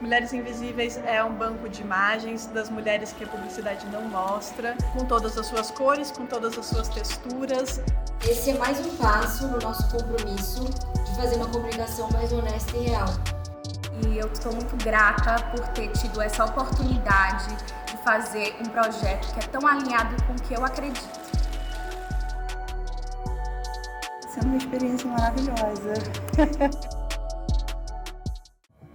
Mulheres Invisíveis é um banco de imagens das mulheres que a publicidade não mostra, com todas as suas cores, com todas as suas texturas. Esse é mais um passo no nosso compromisso de fazer uma comunicação mais honesta e real. E eu estou muito grata por ter tido essa oportunidade de fazer um projeto que é tão alinhado com o que eu acredito. Sendo uma experiência maravilhosa.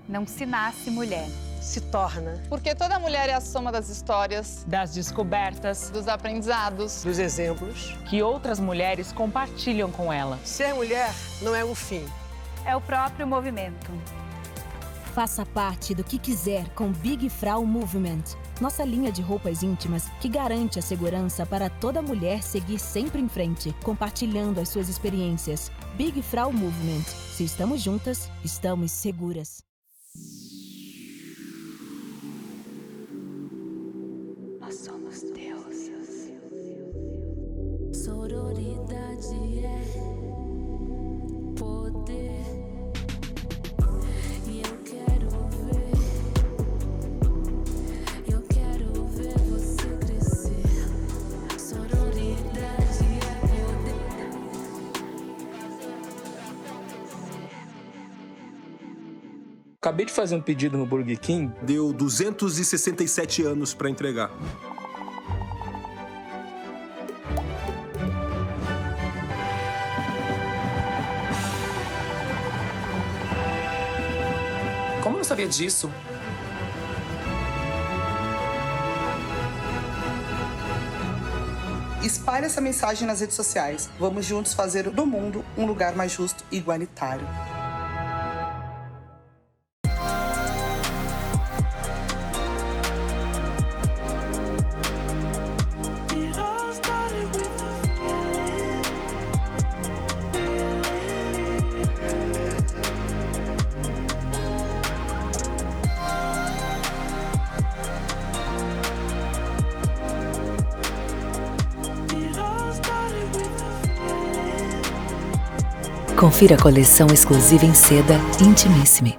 Não se nasce mulher. Se torna. Porque toda mulher é a soma das histórias, das descobertas, dos aprendizados, dos exemplos que outras mulheres compartilham com ela. Ser mulher não é um fim. É o próprio movimento. Faça parte do que quiser com Big Frau Movement. Nossa linha de roupas íntimas que garante a segurança para toda mulher seguir sempre em frente, compartilhando as suas experiências. Big Frau Movement. Se estamos juntas, estamos seguras. Nós somos deusas. Sororidade é poder. E eu quero ver você crescer. Sororidade é poder. Acabei de fazer um pedido no Burger King. Deu 267 anos para entregar. Como eu não sabia disso? Espalhe essa mensagem nas redes sociais. Vamos juntos fazer do mundo um lugar mais justo e igualitário. Confira a coleção exclusiva em seda Intimissimi.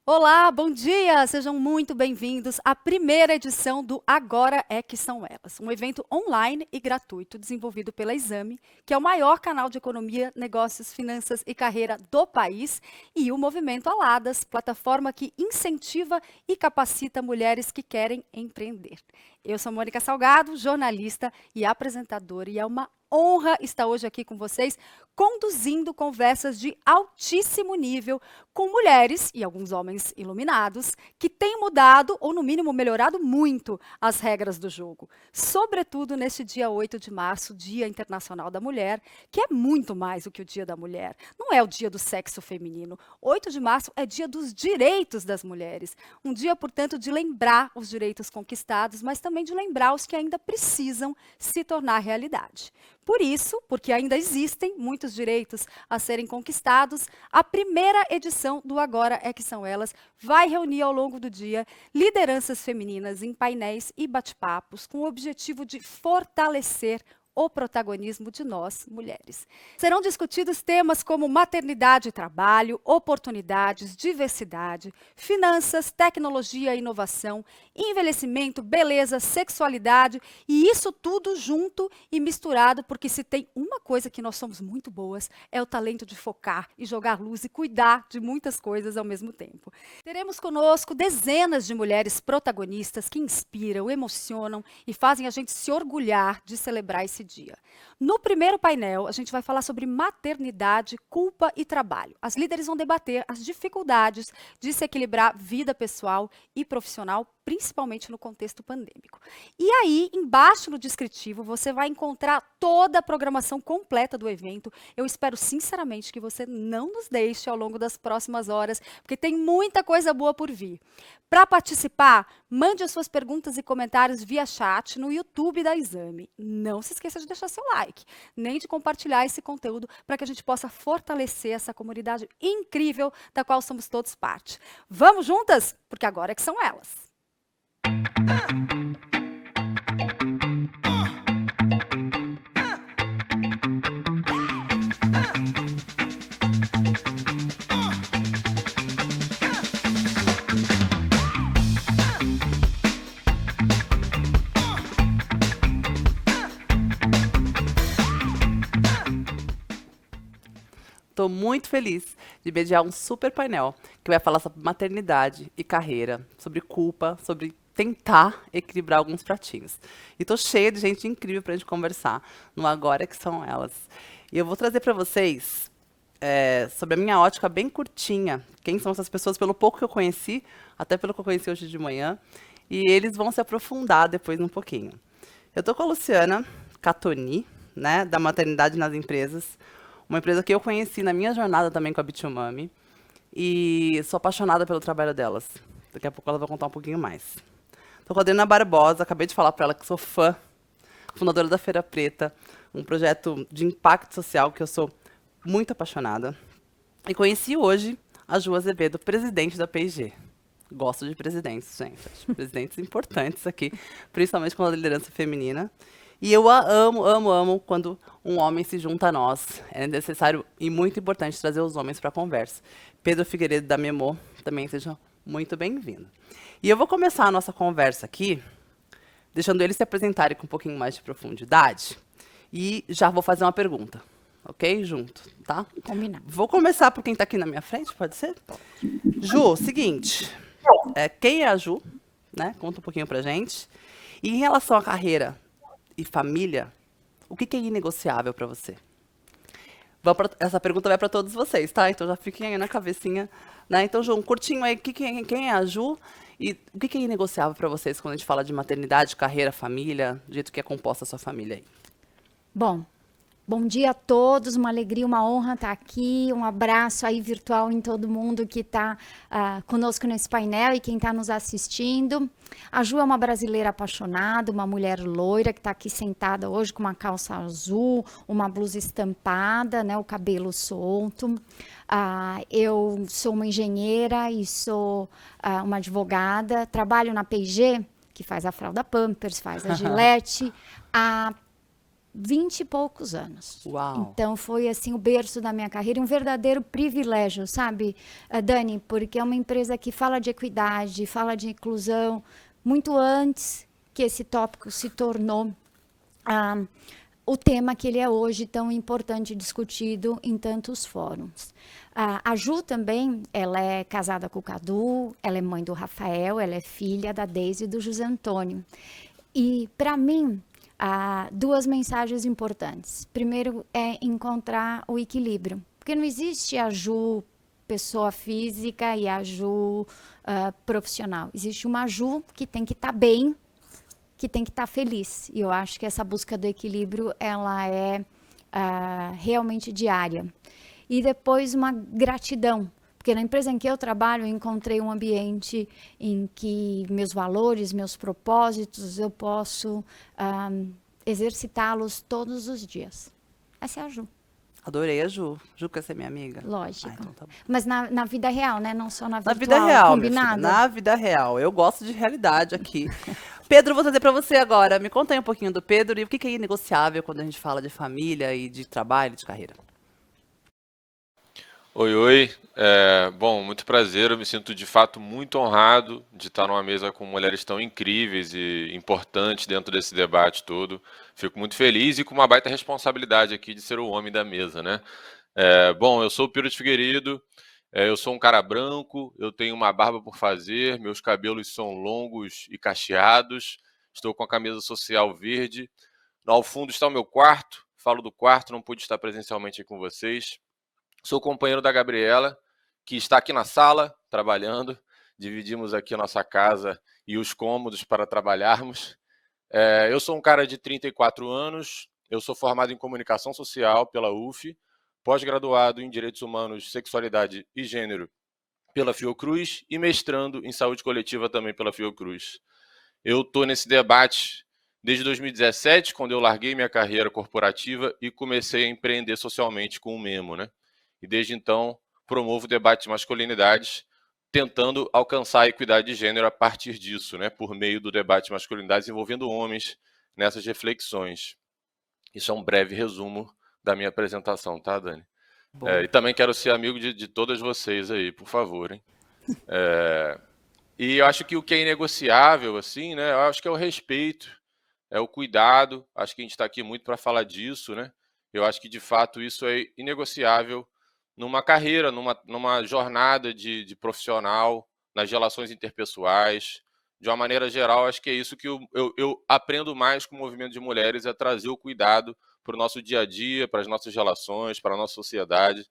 Olá, bom dia! Sejam muito bem-vindos à primeira edição do Agora é que são elas, um evento online e gratuito desenvolvido pela Exame, que é o maior canal de economia, negócios, finanças e carreira do país, e o Movimento Aladas, plataforma que incentiva e capacita mulheres que querem empreender. Eu sou Mônica Salgado, jornalista e apresentadora, e é uma honra estar hoje aqui com vocês, conduzindo conversas de altíssimo nível com mulheres e alguns homens iluminados que têm mudado, ou no mínimo melhorado muito, as regras do jogo. Sobretudo neste dia 8 de março, Dia Internacional da Mulher, que é muito mais do que o Dia da Mulher. Não é o dia do sexo feminino. 8 de março é dia dos direitos das mulheres. Um dia, portanto, de lembrar os direitos conquistados, mas também de lembrar os que ainda precisam se tornar realidade. Por isso, porque ainda existem muitos direitos a serem conquistados, a primeira edição do Agora é que são elas vai reunir ao longo do dia lideranças femininas em painéis e bate-papos com o objetivo de fortalecer o protagonismo de nós, mulheres. Serão discutidos temas como maternidade e trabalho, oportunidades, diversidade, finanças, tecnologia e inovação, envelhecimento, beleza, sexualidade, e isso tudo junto e misturado, porque se tem uma coisa que nós somos muito boas, é o talento de focar e jogar luz e cuidar de muitas coisas ao mesmo tempo. Teremos conosco dezenas de mulheres protagonistas que inspiram, emocionam e fazem a gente se orgulhar de celebrar esse dia. No primeiro painel, a gente vai falar sobre maternidade, culpa e trabalho. As líderes vão debater as dificuldades de se equilibrar vida pessoal e profissional, principalmente no contexto pandêmico. E aí, embaixo no descritivo, você vai encontrar toda a programação completa do evento. Eu espero sinceramente que você não nos deixe ao longo das próximas horas, porque tem muita coisa boa por vir. Para participar, mande as suas perguntas e comentários via chat no YouTube da Exame. Não se esqueça de deixar seu like, nem de compartilhar esse conteúdo para que a gente possa fortalecer essa comunidade incrível da qual somos todos parte. Vamos juntas? Porque agora é que são elas. estou muito feliz de mediar um super painel que vai falar sobre maternidade e carreira, sobre culpa, sobre tentar equilibrar alguns pratinhos. E estou cheia de gente incrível para a gente conversar no Agora que São Elas. E eu vou trazer para vocês sobre a minha ótica bem curtinha, quem são essas pessoas, pelo pouco que eu conheci, até pelo que eu conheci hoje de manhã, e eles vão se aprofundar depois um pouquinho. Eu estou com a Luciana Catoni, né, da Maternidade nas Empresas, uma empresa que eu conheci na minha jornada também com a Bitumami, e sou apaixonada pelo trabalho delas. Daqui a pouco ela vai contar um pouquinho mais. Estou com a Adriana Barbosa, acabei de falar para ela que sou fã, fundadora da Feira Preta, um projeto de impacto social que eu sou muito apaixonada. E conheci hoje a Ju Azevedo, presidente da P&G. Gosto de presidentes, gente. Acho presidentes importantes aqui, principalmente com a liderança feminina. E eu amo quando um homem se junta a nós. É necessário e muito importante trazer os homens para a conversa. Pedro Figueiredo, da Memo, também seja muito bem-vindo. E eu vou começar a nossa conversa aqui, deixando eles se apresentarem com um pouquinho mais de profundidade. E já vou fazer uma pergunta. Ok? Junto, tá? Combinado. Vou começar por quem está aqui na minha frente, pode ser? Ju, seguinte. Quem é a Ju? Né? Conta um pouquinho pra gente. E em relação à carreira e família, o que é inegociável para você? Essa pergunta vai para todos vocês, tá? Então já fiquem aí na cabecinha. Né? Então, Ju, um curtinho aí. Quem é a Ju? E o que é inegociável para vocês quando a gente fala de maternidade, carreira, família, do jeito que é composta a sua família aí? Bom dia a todos, uma alegria, uma honra estar aqui, um abraço aí virtual em todo mundo que está conosco nesse painel e quem está nos assistindo. A Ju é uma brasileira apaixonada, uma mulher loira que está aqui sentada hoje com uma calça azul, uma blusa estampada, né, o cabelo solto. Eu sou uma engenheira e sou uma advogada, trabalho na P&G, que faz a fralda Pampers, faz a Gillette, 20 e poucos anos. Uau. Então foi assim o berço da minha carreira, um verdadeiro privilégio, sabe, Dani? Porque é uma empresa que fala de equidade, fala de inclusão, muito antes que esse tópico se tornou o tema que ele é hoje tão importante e discutido em tantos fóruns. A Ju também, ela é casada com o Cadu, ela é mãe do Rafael, ela é filha da Deise e do José Antônio. E para mim, duas mensagens importantes. Primeiro é encontrar o equilíbrio, porque não existe a Ju pessoa física e a Ju profissional. Existe uma Ju que tem que estar bem, que tem que estar feliz. E eu acho que essa busca do equilíbrio ela é realmente diária. E depois uma gratidão. Porque na empresa em que eu trabalho, eu encontrei um ambiente em que meus valores, meus propósitos, eu posso exercitá-los todos os dias. Essa é a Ju. Adorei a Ju. Ju quer ser minha amiga? Lógico. Então tá bom. Mas na vida real, né? Não só na virtual. Na vida real, combinado? Na vida real. Eu gosto de realidade aqui. Pedro, vou trazer para você agora. Me conta aí um pouquinho do Pedro e o que é inegociável quando a gente fala de família e de trabalho, de carreira. Oi. Bom, muito prazer. Eu me sinto de fato muito honrado de estar numa mesa com mulheres tão incríveis e importantes dentro desse debate todo. Fico muito feliz e com uma baita responsabilidade aqui de ser o homem da mesa, né? Bom, eu sou o Pedro Figueiredo, eu sou um cara branco, eu tenho uma barba por fazer, meus cabelos são longos e cacheados, estou com a camisa social verde. Ao fundo está o meu quarto, falo do quarto, não pude estar presencialmente aqui com vocês. Sou companheiro da Gabriela, que está aqui na sala, trabalhando. Dividimos aqui a nossa casa e os cômodos para trabalharmos. Eu sou um cara de 34 anos, eu sou formado em Comunicação Social pela UF, pós-graduado em Direitos Humanos, Sexualidade e Gênero pela Fiocruz e mestrando em Saúde Coletiva também pela Fiocruz. Eu estou nesse debate desde 2017, quando eu larguei minha carreira corporativa e comecei a empreender socialmente com o Memo, né? E desde então promovo o debate de masculinidades, tentando alcançar a equidade de gênero a partir disso, né? Por meio do debate de masculinidades envolvendo homens nessas reflexões. Isso é um breve resumo da minha apresentação, tá, Dani? E também quero ser amigo de todas vocês aí, por favor, hein? E eu acho que o que é inegociável, assim, né? Eu acho que é o respeito, é o cuidado. Acho que a gente está aqui muito para falar disso, né? Eu acho que, de fato, isso é inegociável numa carreira, numa jornada de profissional, nas relações interpessoais. De uma maneira geral, acho que é isso que eu aprendo mais com o movimento de mulheres, é trazer o cuidado para o nosso dia a dia, para as nossas relações, para a nossa sociedade.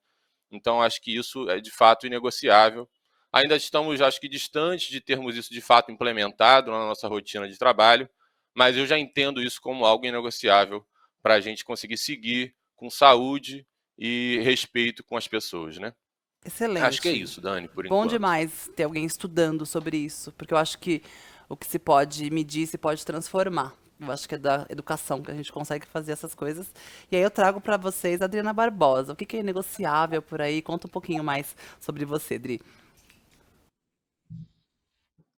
Então, acho que isso é de fato inegociável. Ainda estamos, acho que, distantes de termos isso de fato implementado na nossa rotina de trabalho, mas eu já entendo isso como algo inegociável para a gente conseguir seguir com saúde e respeito com as pessoas, né? Excelente. Acho que é isso, Dani, por Bom enquanto. demais ter alguém estudando sobre isso, porque eu acho que o que se pode medir se pode transformar. Eu acho que é da educação que a gente consegue fazer essas coisas. E aí eu trago para vocês a Adriana Barbosa. O que é negociável por aí? Conta um pouquinho mais sobre você, Dri.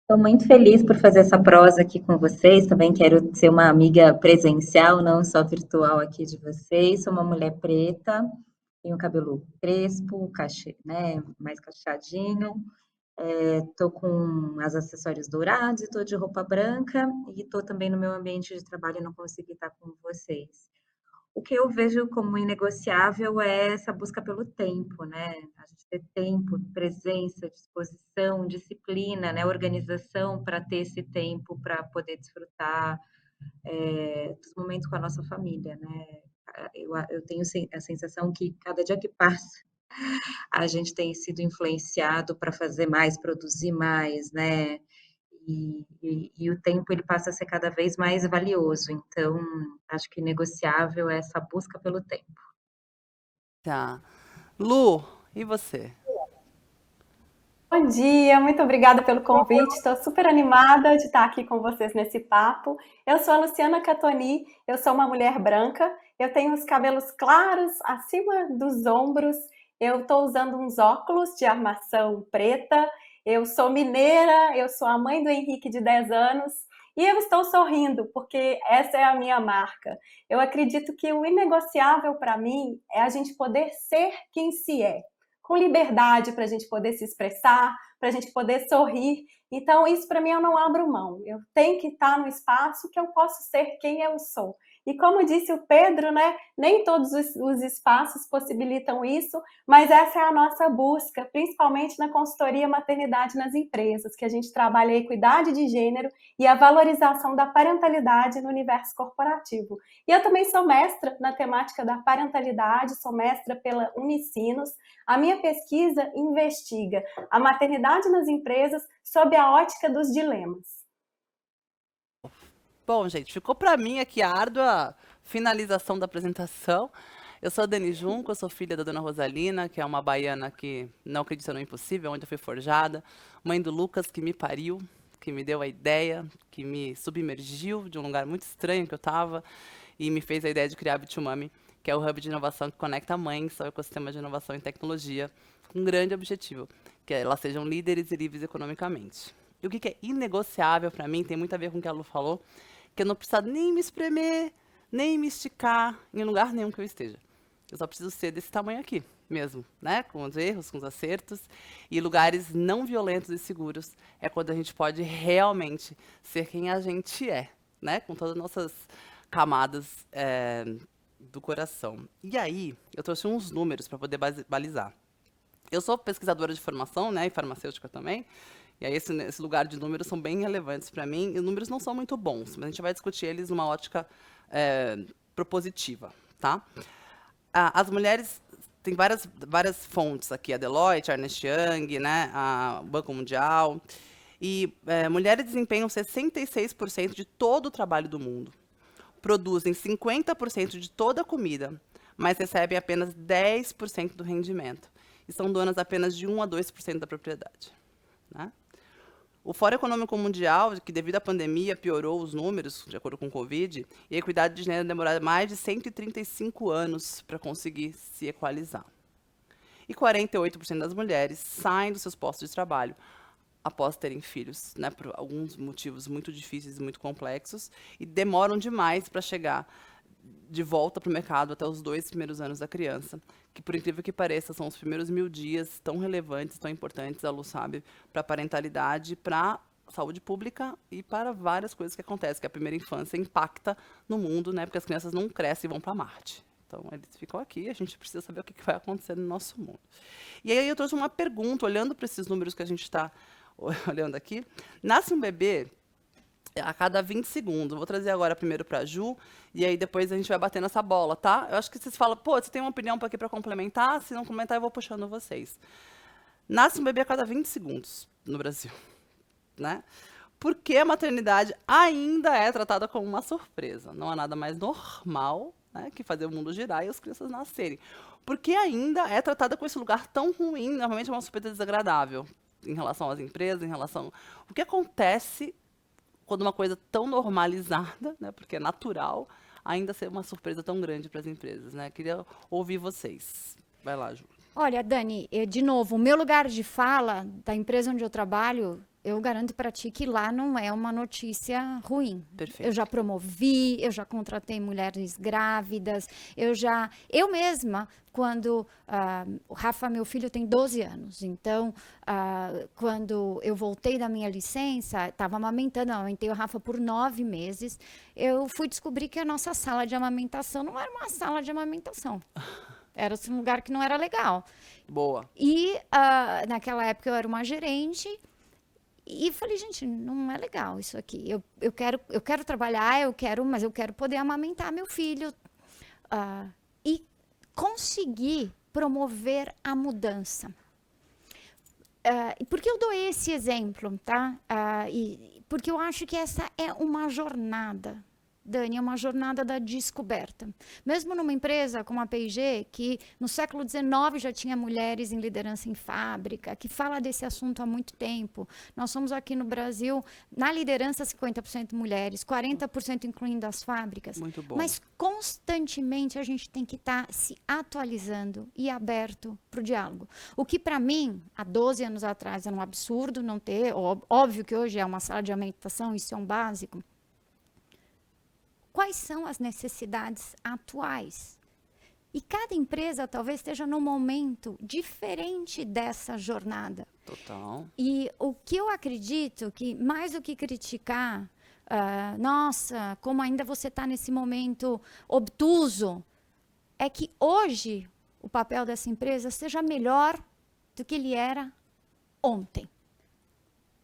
Estou muito feliz por fazer essa prosa aqui com vocês. Também quero ser uma amiga presencial, não só virtual aqui de vocês. Sou uma mulher preta, tenho cabelo crespo, né, mais cacheadinho. Estou com os acessórios dourados, estou de roupa branca e estou também no meu ambiente de trabalho e não consegui estar com vocês. O que eu vejo como inegociável é essa busca pelo tempo, né? A gente ter tempo, presença, disposição, disciplina, né? Organização para ter esse tempo para poder desfrutar dos momentos com a nossa família, né? Eu tenho a sensação que cada dia que passa a gente tem sido influenciado para fazer mais, produzir mais, né? E o tempo ele passa a ser cada vez mais valioso. Então, acho que negociável é essa busca pelo tempo. Tá. Lu, e você? Bom dia, muito obrigada pelo convite. Estou super animada de estar aqui com vocês nesse papo. Eu sou a Luciana Catoni, eu sou uma mulher branca, eu tenho os cabelos claros acima dos ombros, eu estou usando uns óculos de armação preta, eu sou mineira, eu sou a mãe do Henrique de 10 anos e eu estou sorrindo porque essa é a minha marca. Eu acredito que o inegociável para mim é a gente poder ser quem se é, com liberdade para a gente poder se expressar, para a gente poder sorrir. Então isso para mim eu não abro mão. Eu tenho que estar no espaço que eu posso ser quem eu sou. E como disse o Pedro, né, nem todos os espaços possibilitam isso, mas essa é a nossa busca, principalmente na consultoria maternidade nas empresas, que a gente trabalha a equidade de gênero e a valorização da parentalidade no universo corporativo. E eu também sou mestra na temática da parentalidade, sou mestra pela Unicinos. A minha pesquisa investiga a maternidade nas empresas sob a ótica dos dilemas. Bom, gente, ficou para mim aqui a árdua finalização da apresentação. Eu sou a Dani Junco, eu sou filha da dona Rosalina, que é uma baiana que não acredita no impossível, onde eu fui forjada. Mãe do Lucas, que me pariu, que me deu a ideia, que me submergiu de um lugar muito estranho que eu estava e me fez a ideia de criar a Bitumami, que é o hub de inovação que conecta mães ao ecossistema de inovação e tecnologia, com um grande objetivo, que elas sejam líderes e livres economicamente. E o que é inegociável para mim, tem muito a ver com o que a Lu falou, que eu não preciso nem me espremer, nem me esticar em lugar nenhum que eu esteja. Eu só preciso ser desse tamanho aqui mesmo, né? Com os erros, com os acertos. E lugares não violentos e seguros é quando a gente pode realmente ser quem a gente é, né? Com todas as nossas camadas do coração. E aí, eu trouxe uns números para poder balizar. Eu sou pesquisadora de formação, né? E farmacêutica também. E aí esse lugar de números são bem relevantes para mim, e os números não são muito bons, mas a gente vai discutir eles numa ótica propositiva, tá? As mulheres, tem várias fontes aqui, a Deloitte, a Ernst Young, né, o Banco Mundial, e mulheres desempenham 66% de todo o trabalho do mundo, produzem 50% de toda a comida, mas recebem apenas 10% do rendimento, e são donas apenas de 1 a 2% da propriedade, né? O Fórum Econômico Mundial, que devido à pandemia piorou os números, de acordo com o Covid, e a equidade de gênero demorou mais de 135 anos para conseguir se equalizar. E 48% das mulheres saem dos seus postos de trabalho após terem filhos, né, por alguns motivos muito difíceis e muito complexos, e demoram demais para chegar de volta para o mercado até os 2 primeiros anos da criança, que, por incrível que pareça, são os primeiros 1000 dias tão relevantes, tão importantes, a Lu sabe, para a parentalidade, para a saúde pública e para várias coisas que acontecem, que a primeira infância impacta no mundo, né, porque as crianças não crescem e vão para Marte. Então, eles ficam aqui, a gente precisa saber o que vai acontecer no nosso mundo. E aí eu trouxe uma pergunta, olhando para esses números que a gente está olhando aqui. Nasce um bebê a cada 20 segundos. Vou trazer agora primeiro para a Ju, e aí depois a gente vai bater nessa bola, tá? Eu acho que vocês falam, pô, você tem uma opinião aqui para complementar? Se não comentar, eu vou puxando vocês. Nasce um bebê a cada 20 segundos no Brasil, né? Porque a maternidade ainda é tratada como uma surpresa. Não há nada mais normal, né, que fazer o mundo girar e as crianças nascerem. Porque ainda é tratada com esse lugar tão ruim, normalmente é uma surpresa desagradável em relação às empresas, em relação... O que acontece quando uma coisa tão normalizada, né, porque é natural, ainda ser uma surpresa tão grande para as empresas, né? Queria ouvir vocês. Vai lá, Ju. Olha, Dani, de novo, o meu lugar de fala da empresa onde eu trabalho, eu garanto para ti que lá não é uma notícia ruim. Perfeito. Eu já promovi, eu já contratei mulheres grávidas, eu mesma, quando o Rafa, meu filho, tem 12 anos, então, quando eu voltei da minha licença, estava amamentando, eu amamentei o Rafa por 9 meses, eu fui descobrir que a nossa sala de amamentação não era uma sala de amamentação. Era um lugar que não era legal. Boa. E naquela época eu era uma gerente e falei, gente, não é legal isso aqui. Eu quero trabalhar, mas eu quero poder amamentar meu filho. E conseguir promover a mudança. Por que eu dou esse exemplo, tá? Porque eu acho que essa é uma jornada. Dani, é uma jornada da descoberta. Mesmo numa empresa como a P&G, que no século XIX já tinha mulheres em liderança em fábrica, que fala desse assunto há muito tempo. Nós somos aqui no Brasil, na liderança, 50% mulheres, 40% incluindo as fábricas. Muito bom. Mas constantemente a gente tem que estar se atualizando e aberto para o diálogo. O que para mim, há 12 anos atrás, era um absurdo não ter, óbvio que hoje é uma sala de amamentação, isso é um básico. Quais são as necessidades atuais? E cada empresa talvez esteja num momento diferente dessa jornada. Total. E o que eu acredito que, mais do que criticar, nossa, como ainda você está nesse momento obtuso, é que hoje o papel dessa empresa seja melhor do que ele era ontem.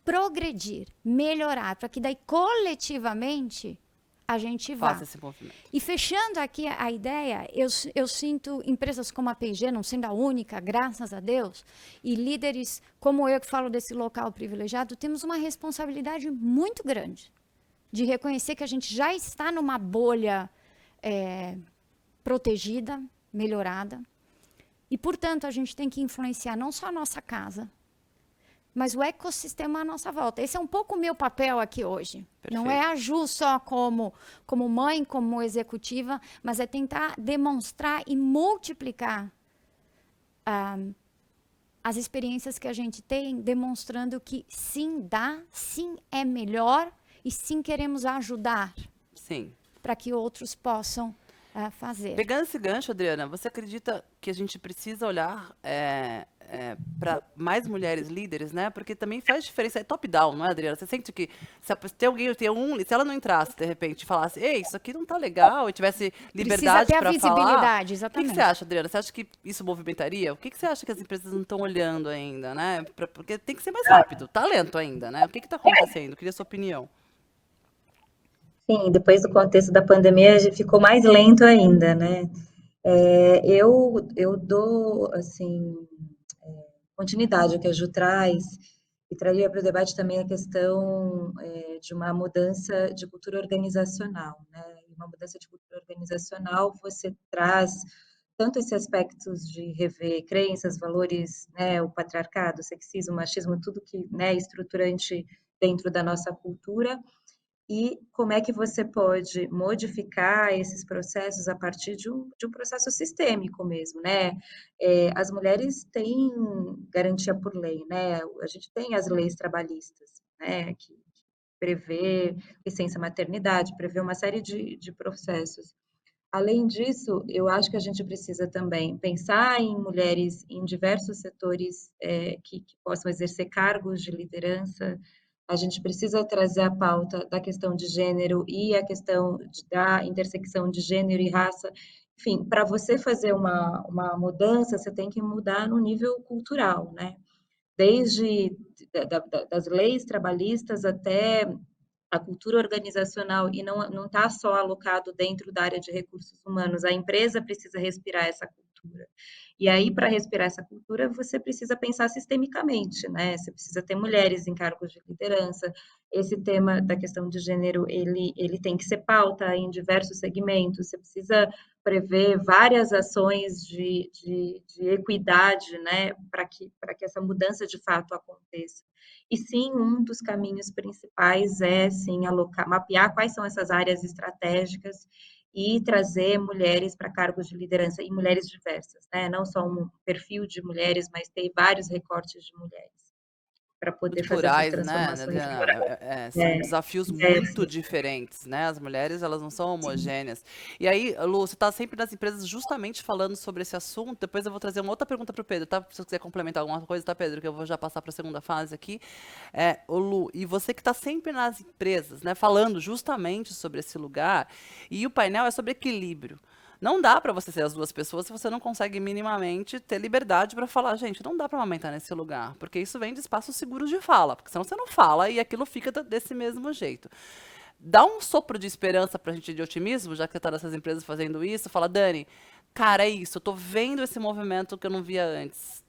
Progredir, melhorar, para que daí coletivamente a gente vá. Faça esse movimento. E fechando aqui a ideia, eu sinto empresas como a P&G, não sendo a única, graças a Deus, e líderes como eu que falo desse local privilegiado, temos uma responsabilidade muito grande de reconhecer que a gente já está numa bolha protegida, melhorada, e, portanto, a gente tem que influenciar não só a nossa casa, mas o ecossistema à nossa volta. Esse é um pouco o meu papel aqui hoje. Perfeito. Não é a Ju só como mãe, como executiva, mas é tentar demonstrar e multiplicar as experiências que a gente tem, demonstrando que sim dá, sim é melhor e sim queremos ajudar. Sim. Para que outros possam fazer. Pegando esse gancho, Adriana, você acredita que a gente precisa olhar para mais mulheres líderes, né? Porque também faz diferença, é top-down, não é, Adriana? Você sente que se ela não entrasse, de repente, e falasse, ei, isso aqui não tá legal, e tivesse liberdade para falar... Precisa ter a visibilidade, exatamente. O que você acha, Adriana? Você acha que isso movimentaria? O que você acha que as empresas não estão olhando ainda, né? Porque tem que ser mais rápido, talento ainda, né? O que está acontecendo? Queria a sua opinião. Sim, depois do contexto da pandemia ficou mais lento ainda, né? Eu dou, assim, continuidade ao que a Ju traz e traria para o debate também a questão de uma mudança de cultura organizacional, né? Uma mudança de cultura organizacional, você traz tanto esses aspectos de rever crenças, valores, né, o patriarcado, o sexismo, o machismo, tudo que, né, é estruturante dentro da nossa cultura, e como é que você pode modificar esses processos a partir de um processo sistêmico mesmo, né? As mulheres têm garantia por lei, né? A gente tem as leis trabalhistas, né? Que prevê licença maternidade, prevê uma série de processos. Além disso, eu acho que a gente precisa também pensar em mulheres em diversos setores que possam exercer cargos de liderança. A gente precisa trazer a pauta da questão de gênero e a questão da intersecção de gênero e raça enfim, para você fazer uma mudança, você tem que mudar no nível cultural, né? Desde das leis trabalhistas até a cultura organizacional, e não está só alocado dentro da área de recursos humanos, a empresa precisa respirar essa cultura. E aí, para respirar essa cultura, você precisa pensar sistemicamente, né? Você precisa ter mulheres em cargos de liderança. Esse tema da questão de gênero, ele tem que ser pauta em diversos segmentos. Você precisa prever várias ações de equidade, né? Para que essa mudança de fato aconteça. E sim, um dos caminhos principais é, sim, mapear quais são essas áreas estratégicas e trazer mulheres para cargos de liderança, e mulheres diversas, né? Não só um perfil de mulheres, mas ter vários recortes de mulheres, para poder fazer essas Plurais, né, transformações. Adriana? São desafios muito diferentes, né? As mulheres, elas não são homogêneas. E aí, Lu, você está sempre nas empresas justamente falando sobre esse assunto. Depois eu vou trazer uma outra pergunta para o Pedro, tá? Se você quiser complementar alguma coisa, tá, Pedro? Que eu vou já passar para a segunda fase aqui. Lu, e você que está sempre nas empresas, né? Falando justamente sobre esse lugar. E o painel é sobre equilíbrio. Não dá para você ser as duas pessoas se você não consegue minimamente ter liberdade para falar, gente, não dá para amamentar nesse lugar, porque isso vem de espaços seguros de fala, porque senão você não fala e aquilo fica desse mesmo jeito. Dá um sopro de esperança pra gente, de otimismo, já que você tá nessas empresas fazendo isso, fala, Dani, cara, é isso, eu tô vendo esse movimento que eu não via antes.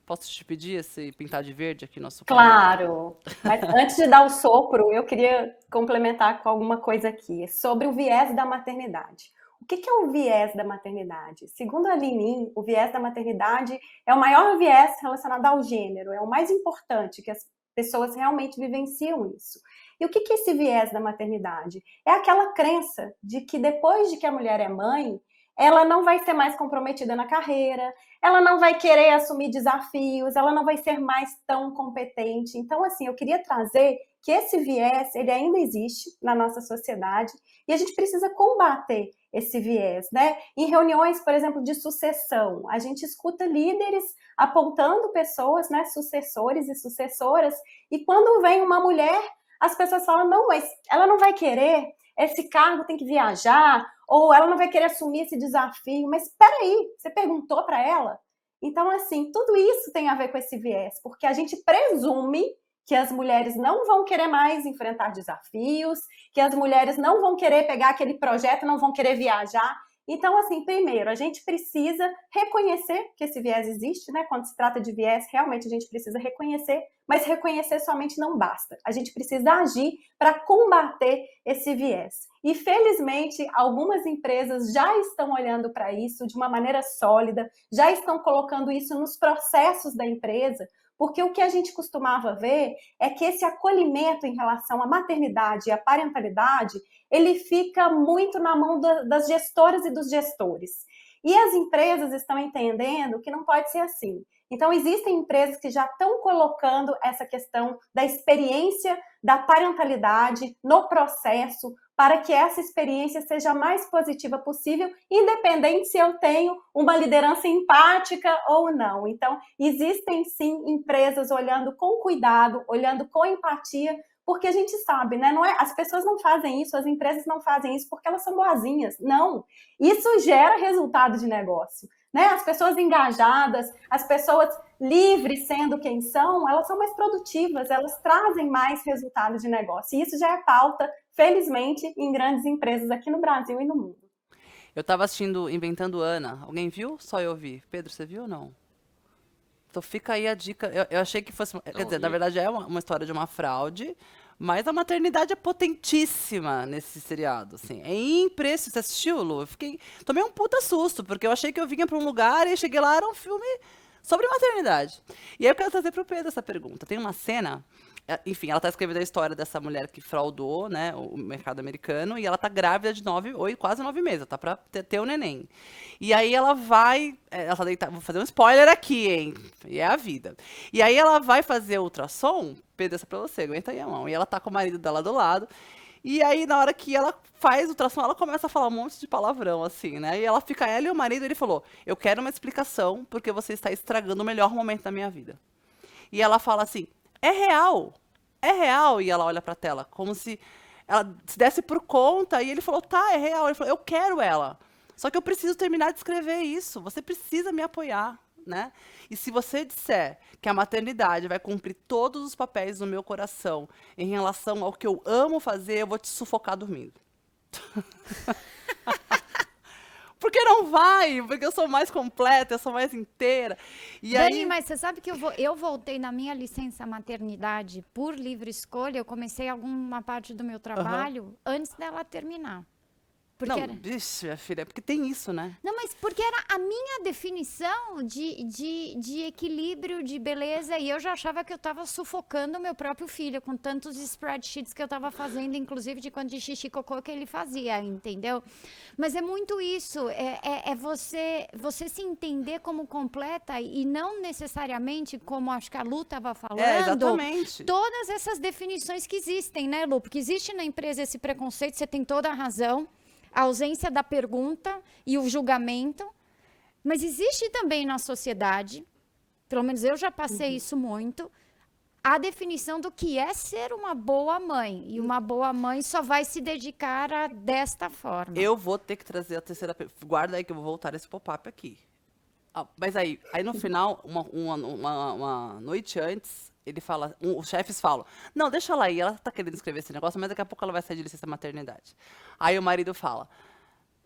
Posso te pedir esse pintar de verde aqui no nosso Claro, mas antes de dar o sopro, eu queria complementar com alguma coisa aqui, sobre o viés da maternidade. O que é o viés da maternidade? Segundo a Linin, o viés da maternidade é o maior viés relacionado ao gênero, é o mais importante, que as pessoas realmente vivenciam isso. E o que é esse viés da maternidade? É aquela crença de que depois de que a mulher é mãe, ela não vai ser mais comprometida na carreira, ela não vai querer assumir desafios, ela não vai ser mais tão competente. Então, assim, eu queria trazer que esse viés, ele ainda existe na nossa sociedade e a gente precisa combater esse viés, né? Em reuniões, por exemplo, de sucessão, a gente escuta líderes apontando pessoas, né, sucessores e sucessoras, e quando vem uma mulher, as pessoas falam, não, mas ela não vai querer, esse cargo tem que viajar, ou ela não vai querer assumir esse desafio, mas espera aí, você perguntou para ela? Então, assim, tudo isso tem a ver com esse viés, porque a gente presume que as mulheres não vão querer mais enfrentar desafios, que as mulheres não vão querer pegar aquele projeto, não vão querer viajar. Então, assim, primeiro, a gente precisa reconhecer que esse viés existe, né? Quando se trata de viés, realmente a gente precisa reconhecer, mas reconhecer somente não basta. A gente precisa agir para combater esse viés. E, felizmente, algumas empresas já estão olhando para isso de uma maneira sólida, já estão colocando isso nos processos da empresa, porque o que a gente costumava ver é que esse acolhimento em relação à maternidade e à parentalidade, ele fica muito na mão das gestoras e dos gestores. E as empresas estão entendendo que não pode ser assim. Então, existem empresas que já estão colocando essa questão da experiência da parentalidade no processo, para que essa experiência seja a mais positiva possível, independente se eu tenho uma liderança empática ou não. Então, existem sim empresas olhando com cuidado, olhando com empatia, porque a gente sabe, né? Não é, as pessoas não fazem isso, as empresas não fazem isso porque elas são boazinhas. Não, isso gera resultado de negócio. Né? As pessoas engajadas, as pessoas livres sendo quem são, elas são mais produtivas, elas trazem mais resultados de negócio. E isso já é pauta, felizmente, em grandes empresas aqui no Brasil e no mundo. Eu estava assistindo Inventando Ana. Alguém viu? Só eu vi. Pedro, você viu ou não? Então fica aí a dica. Eu achei que fosse... Quer dizer, na verdade é uma história de uma fraude, mas a maternidade é potentíssima nesse seriado, assim. É impressionante. Você assistiu, Lu? Tomei um puta susto, porque eu achei que eu vinha para um lugar e cheguei lá, era um filme sobre maternidade. E aí eu quero trazer para o Pedro essa pergunta. Tem uma cena... Enfim, ela está escrevendo a história dessa mulher que fraudou, né, o mercado americano, e ela está grávida de quase 9 meses, tá para ter o neném. E aí ela vai, vou fazer um spoiler aqui, hein, e é a vida. E aí ela vai fazer o ultrassom, Pedro, essa é pra você, aguenta aí a mão, e ela tá com o marido dela do lado, e aí na hora que ela faz o ultrassom, ela começa a falar um monte de palavrão, assim, né, e ela fica, ela e o marido, ele falou, eu quero uma explicação, porque você está estragando o melhor momento da minha vida. E ela fala assim, é real, e ela olha pra tela, como se ela se desse por conta, e ele falou, tá, é real, ele falou, eu quero ela, Só que eu preciso terminar de escrever isso. Você precisa me apoiar, né? E se você disser que a maternidade vai cumprir todos os papéis no meu coração em relação ao que eu amo fazer, eu vou te sufocar dormindo. Porque não vai, porque eu sou mais completa, eu sou mais inteira. E Dani, aí... mas você sabe que eu voltei na minha licença maternidade por livre escolha, eu comecei alguma parte do meu trabalho antes dela terminar. Porque Não, vixe, minha filha, porque tem isso, né? Não, mas porque era a minha definição de equilíbrio, de beleza, e eu já achava que eu estava sufocando o meu próprio filho com tantos spreadsheets que eu estava fazendo, inclusive de quanto de xixi e cocô que ele fazia, entendeu? Mas é muito isso, é você se entender como completa e não necessariamente, como acho que a Lu estava falando, exatamente. Todas essas definições que existem, né, Lu? Porque existe na empresa esse preconceito, você tem toda a razão, a ausência da pergunta e o julgamento, mas existe também na sociedade, pelo menos eu já passei isso muito, a definição do que é ser uma boa mãe. E uma boa mãe só vai se dedicar a desta forma. Eu vou ter que trazer a terceira... Guarda aí que eu vou voltar esse pop-up aqui. Mas aí no final, uma noite antes, ele fala, os chefes falam, não, deixa ela aí, ela tá querendo escrever esse negócio, mas daqui a pouco ela vai sair de licença maternidade. Aí o marido fala,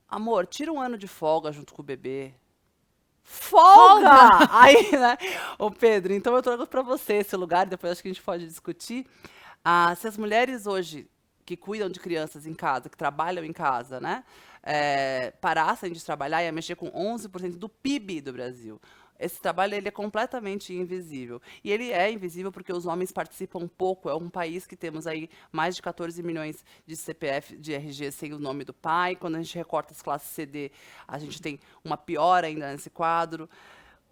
amor, tira um ano de folga junto com o bebê. Folga! Aí, né? Ô Pedro, então eu trago pra você esse lugar, depois acho que a gente pode discutir. Se as mulheres hoje que cuidam de crianças em casa, que trabalham em casa, né? Parassem de trabalhar, ia mexer com 11% do PIB do Brasil. Esse trabalho ele é completamente invisível. E ele é invisível porque os homens participam pouco. É um país que temos aí mais de 14 milhões de CPF, de RG sem o nome do pai. Quando a gente recorta as classes CD, a gente tem uma piora ainda nesse quadro.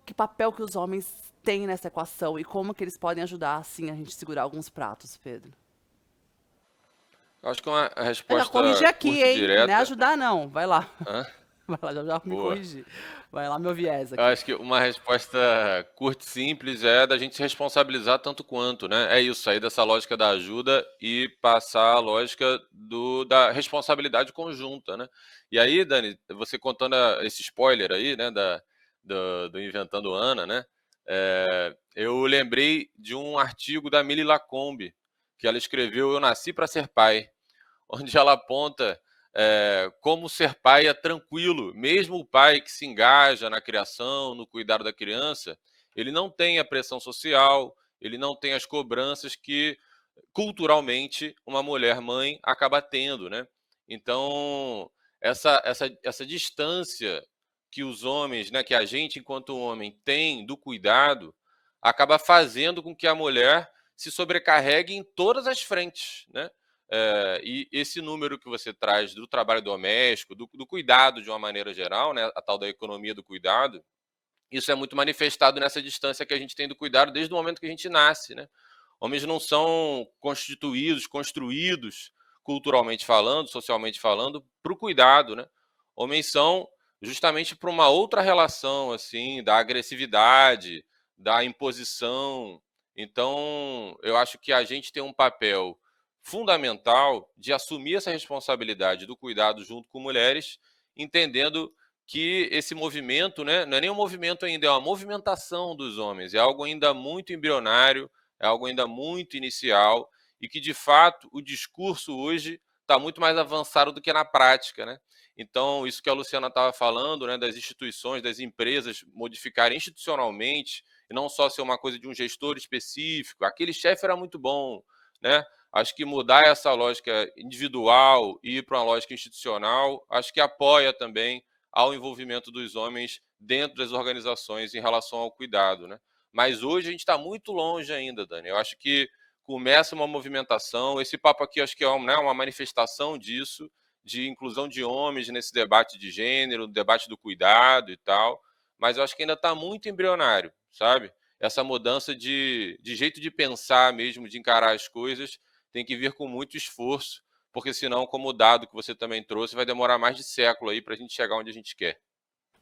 Que papel que os homens têm nessa equação e como que eles podem ajudar, assim, a gente segurar alguns pratos, Pedro? Eu acho que uma resposta corrigir aqui, hein? direta... Não é ajudar, não. Vai lá. Hã? Vai lá, já me corrigir. Vai lá, meu viés aqui. Eu acho que uma resposta curta e simples é da gente se responsabilizar tanto quanto, né? É isso, sair dessa lógica da ajuda e passar a lógica da responsabilidade conjunta, né? E aí, Dani, você contando esse spoiler aí, né, do Inventando Ana, né? Eu lembrei de um artigo da Milly Lacombe, que ela escreveu Eu Nasci para Ser Pai, onde ela aponta como ser pai é tranquilo, mesmo o pai que se engaja na criação, no cuidado da criança, ele não tem a pressão social, ele não tem as cobranças que culturalmente uma mulher mãe acaba tendo, né? Então, essa distância que os homens, né, que a gente enquanto homem tem do cuidado, acaba fazendo com que a mulher se sobrecarregue em todas as frentes, né? E esse número que você traz do trabalho doméstico, do cuidado de uma maneira geral, né, a tal da economia do cuidado, isso é muito manifestado nessa distância que a gente tem do cuidado desde o momento que a gente nasce, né? Homens não são construídos, culturalmente falando, socialmente falando, para o cuidado, né? Homens são justamente para uma outra relação, assim, da agressividade, da imposição. Então, eu acho que a gente tem um papel fundamental de assumir essa responsabilidade do cuidado junto com mulheres, entendendo que esse movimento, né, não é nem um movimento ainda, é uma movimentação dos homens, é algo ainda muito embrionário, é algo ainda muito inicial, e que, de fato, o discurso hoje está muito mais avançado do que na prática, né? Então, isso que a Luciana estava falando, né, das instituições, das empresas modificarem institucionalmente, e não só ser uma coisa de um gestor específico, aquele chefe era muito bom, né? Acho que mudar essa lógica individual e ir para uma lógica institucional, acho que apoia também ao envolvimento dos homens dentro das organizações em relação ao cuidado, né? Mas hoje a gente está muito longe ainda, Dani. Eu acho que começa uma movimentação. Esse papo aqui acho que é uma manifestação disso, de inclusão de homens nesse debate de gênero, debate do cuidado e tal. Mas eu acho que ainda está muito embrionário, sabe? Essa mudança de jeito de pensar mesmo, de encarar as coisas, tem que vir com muito esforço, porque senão, como o dado que você também trouxe, vai demorar mais de século aí para a gente chegar onde a gente quer.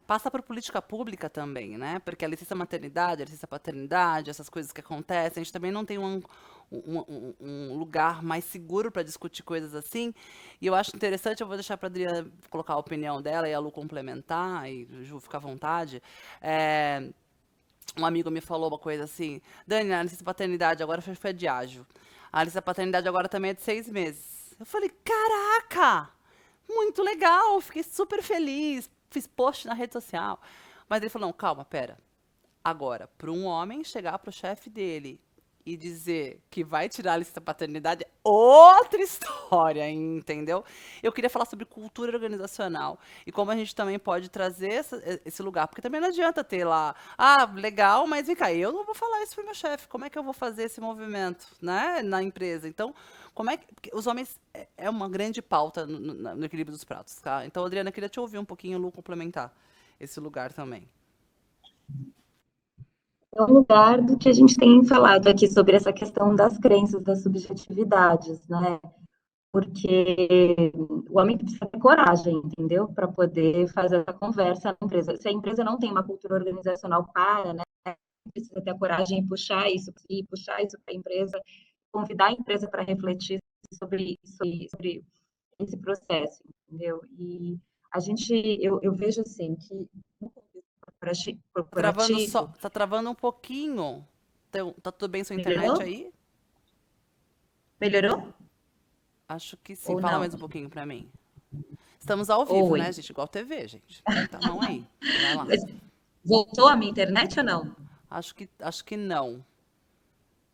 Passa por política pública também, né? Porque a licença maternidade, a licença paternidade, essas coisas que acontecem, a gente também não tem um lugar mais seguro para discutir coisas assim. E eu acho interessante, eu vou deixar para a Adriana colocar a opinião dela e a Lu complementar, e Ju, fica à vontade. Um amigo me falou uma coisa assim: Dani, a licença paternidade agora foi de ágio. A licença paternidade agora também é de 6 meses. Eu falei, caraca, muito legal, fiquei super feliz, fiz post na rede social. Mas ele falou, não, calma, pera. Agora, para um homem chegar para o chefe dele e dizer que vai tirar a licença paternidade é outra história, entendeu? Eu queria falar sobre cultura organizacional e como a gente também pode trazer esse lugar, porque também não adianta ter lá, legal, mas vem cá, eu não vou falar isso para o meu chefe, como é que eu vou fazer esse movimento, né, na empresa? Então, como é que porque os homens é uma grande pauta no equilíbrio dos pratos, tá? Então, Adriana, eu queria te ouvir um pouquinho, Lu, complementar esse lugar também. É um lugar do que a gente tem falado aqui sobre essa questão das crenças, das subjetividades, né? Porque o homem precisa ter coragem, entendeu? Para poder fazer essa conversa na empresa. Se a empresa não tem uma cultura organizacional né? Precisa ter a coragem de puxar isso para a empresa, convidar a empresa para refletir sobre esse processo, entendeu? E eu vejo assim que corporativo. Tá travando um pouquinho. Tá tudo bem sua internet aí? Melhorou? Acho que sim. Ou Fala não? mais um pouquinho para mim. Estamos ao vivo, Oi. né, gente? Igual TV, gente. Tá a mão aí. Vai lá. Voltou a minha internet ou não? Acho que não.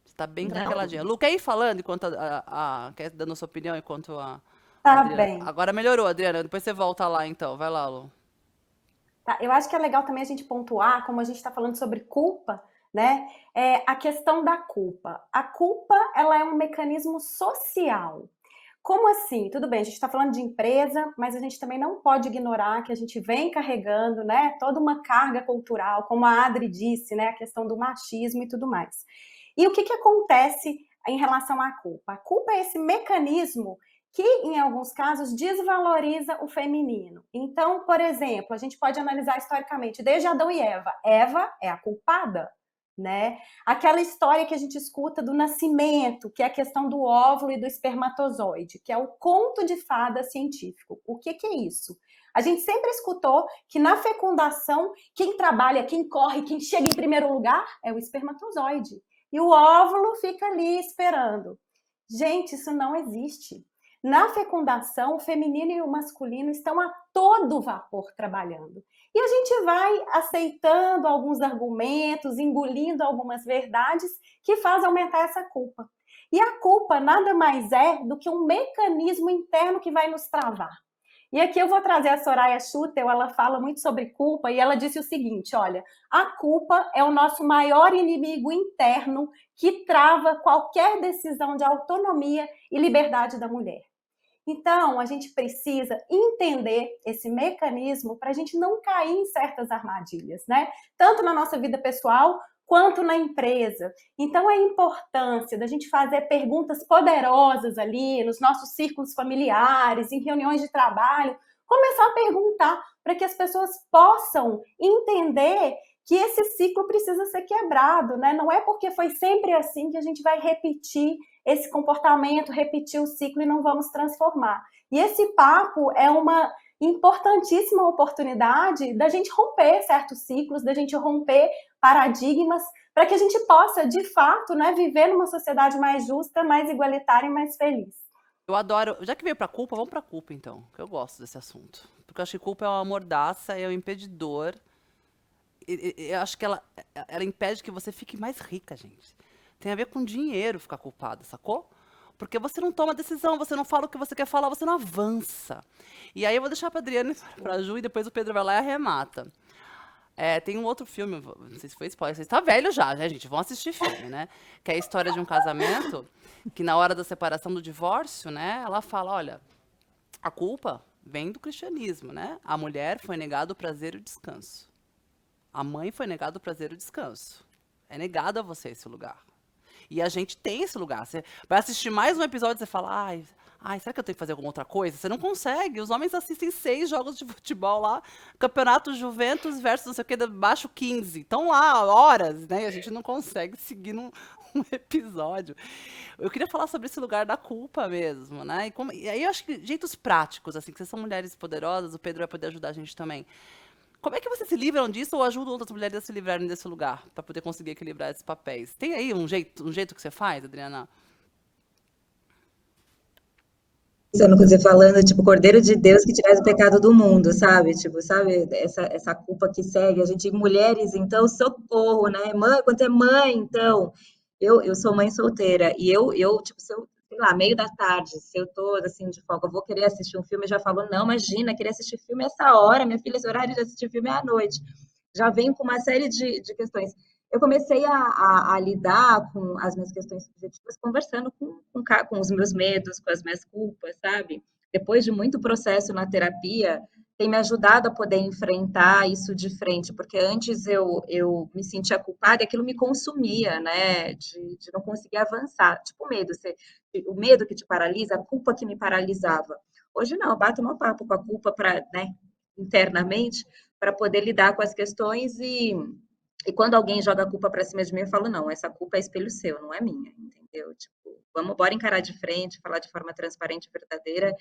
Está bem Não? craqueladinha. Lu, quer ir falando enquanto quer dando a sua opinião enquanto a Tá Adriana? bem. Agora melhorou, Adriana. Depois você volta lá, então. Vai lá, Lu. Tá, eu acho que é legal também a gente pontuar, como a gente está falando sobre culpa, né? A questão da culpa. A culpa, ela é um mecanismo social. Como assim? Tudo bem, a gente está falando de empresa, mas a gente também não pode ignorar que a gente vem carregando, né, toda uma carga cultural, como a Adri disse, né, a questão do machismo e tudo mais. E o que acontece em relação à culpa? A culpa é esse mecanismo que, em alguns casos, desvaloriza o feminino. Então, por exemplo, a gente pode analisar historicamente, desde Adão e Eva. Eva é a culpada, né? Aquela história que a gente escuta do nascimento, que é a questão do óvulo e do espermatozoide, que é o conto de fada científico. O que é isso? A gente sempre escutou que na fecundação, quem trabalha, quem corre, quem chega em primeiro lugar é o espermatozoide. E o óvulo fica ali esperando. Gente, isso não existe. Na fecundação, o feminino e o masculino estão a todo vapor trabalhando. E a gente vai aceitando alguns argumentos, engolindo algumas verdades que faz aumentar essa culpa. E a culpa nada mais é do que um mecanismo interno que vai nos travar. E aqui eu vou trazer a Soraya Schutel, ela fala muito sobre culpa e ela disse o seguinte, olha, a culpa é o nosso maior inimigo interno que trava qualquer decisão de autonomia e liberdade da mulher. Então, a gente precisa entender esse mecanismo para a gente não cair em certas armadilhas, né? Tanto na nossa vida pessoal quanto na empresa. Então, a importância da gente fazer perguntas poderosas ali nos nossos círculos familiares, em reuniões de trabalho, começar a perguntar para que as pessoas possam entender que esse ciclo precisa ser quebrado, né? Não é porque foi sempre assim que a gente vai repetir esse comportamento, repetir o ciclo e não vamos transformar. E esse papo é uma importantíssima oportunidade da gente romper certos ciclos, da gente romper paradigmas, para que a gente possa, de fato, né, viver numa sociedade mais justa, mais igualitária e mais feliz. Eu adoro, já que veio pra culpa, vamos pra culpa então, que eu gosto desse assunto. Porque eu acho que culpa é uma mordaça, é um impedidor. Eu acho que ela impede que você fique mais rica, gente. Tem a ver com dinheiro ficar culpada, sacou? Porque você não toma decisão, você não fala o que você quer falar, você não avança. E aí eu vou deixar pra Adriana e pra Ju, e depois o Pedro vai lá e arremata. Tem um outro filme, não sei se foi spoiler, você tá velho já, né, gente? Vão assistir filme, né? Que é a história de um casamento, que na hora da separação do divórcio, né, ela fala, olha, a culpa vem do cristianismo, né? A mulher foi negada o prazer e o descanso. A mãe foi negada o prazer e o descanso. É negado a você esse lugar. E a gente tem esse lugar. Você vai assistir mais um episódio e você fala, ai, será que eu tenho que fazer alguma outra coisa? Você não consegue. Os homens assistem 6 jogos de futebol lá, campeonato Juventus versus não sei o que, baixo 15. Estão lá horas, né? E a gente não consegue seguir num um episódio. Eu queria falar sobre esse lugar da culpa mesmo, né? E aí eu acho que jeitos práticos, assim, que vocês são mulheres poderosas, o Pedro vai poder ajudar a gente também. Como é que vocês se livram disso ou ajudam outras mulheres a se livrarem desse lugar, para poder conseguir equilibrar esses papéis? Tem aí um jeito que você faz, Adriana? Pensando com você falando, tipo, Cordeiro de Deus que traz o pecado do mundo, sabe? Tipo, sabe, essa culpa que segue, a gente, mulheres, então, socorro, né? Mãe, quando é mãe, então, eu sou mãe solteira, e eu tipo, se eu, sei lá, meio da tarde, se eu tô, assim, de folga, eu vou querer assistir um filme, eu já falo, não, imagina, querer assistir filme essa hora, minha filha, esse horário de assistir filme é à noite. Já venho com uma série de questões. Eu comecei a lidar com as minhas questões subjetivas conversando com os meus medos, com as minhas culpas, sabe? Depois de muito processo na terapia, tem me ajudado a poder enfrentar isso de frente, porque antes eu me sentia culpada e aquilo me consumia, né? De não conseguir avançar. Tipo o medo que te paralisa, a culpa que me paralisava. Hoje não, eu bato meu papo com a culpa né, internamente, para poder lidar com as questões e quando alguém joga a culpa para cima de mim, eu falo, não, essa culpa é espelho seu, não é minha, entendeu? Tipo, bora encarar de frente, falar de forma transparente e verdadeira,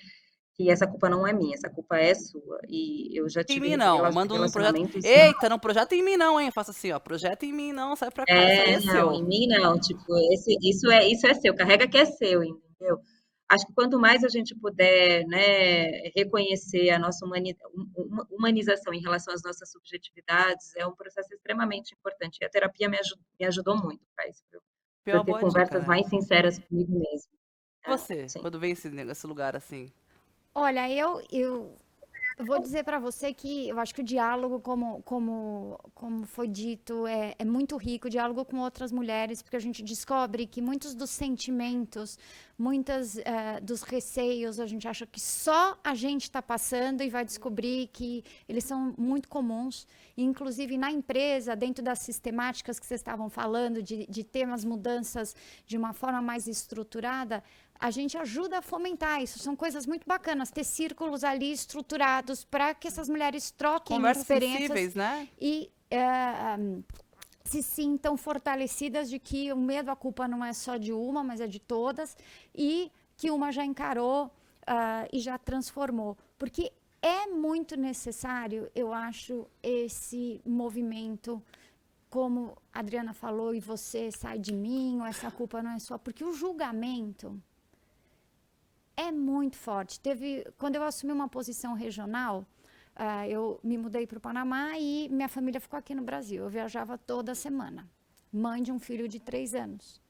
que essa culpa não é minha, essa culpa é sua. E eu já tive em mim não, manda um projeto. Eita, não projeta em mim não, hein? Faça assim, ó, projeta em mim não, sai pra cá, isso aí é não, seu. Em mim não, tipo, isso é seu, carrega que é seu, entendeu? Acho que quanto mais a gente puder, né, reconhecer a nossa humanização em relação às nossas subjetividades, é um processo extremamente importante. E a terapia me ajudou muito para isso, para ter conversas mais sinceras comigo mesma. Você, quando vem esse lugar assim? Olha, eu vou dizer para você que eu acho que o diálogo, como foi dito, é muito rico, o diálogo com outras mulheres, porque a gente descobre que muitos dos sentimentos, dos receios, a gente acha que só a gente está passando e vai descobrir que eles são muito comuns. Inclusive na empresa, dentro das sistemáticas que vocês estavam falando, de ter umas mudanças de uma forma mais estruturada, a gente ajuda a fomentar isso. São coisas muito bacanas, ter círculos ali estruturados para que essas mulheres troquem experiências, né? E se sintam fortalecidas de que o medo, a culpa não é só de uma, mas é de todas, e que uma já encarou e já transformou. Porque é muito necessário, eu acho, esse movimento, como a Adriana falou, e você sai de mim, ou essa culpa não é sua, porque o julgamento é muito forte. Quando eu assumi uma posição regional, eu me mudei para o Panamá e minha família ficou aqui no Brasil. Eu viajava toda semana, mãe de um filho de 3 anos.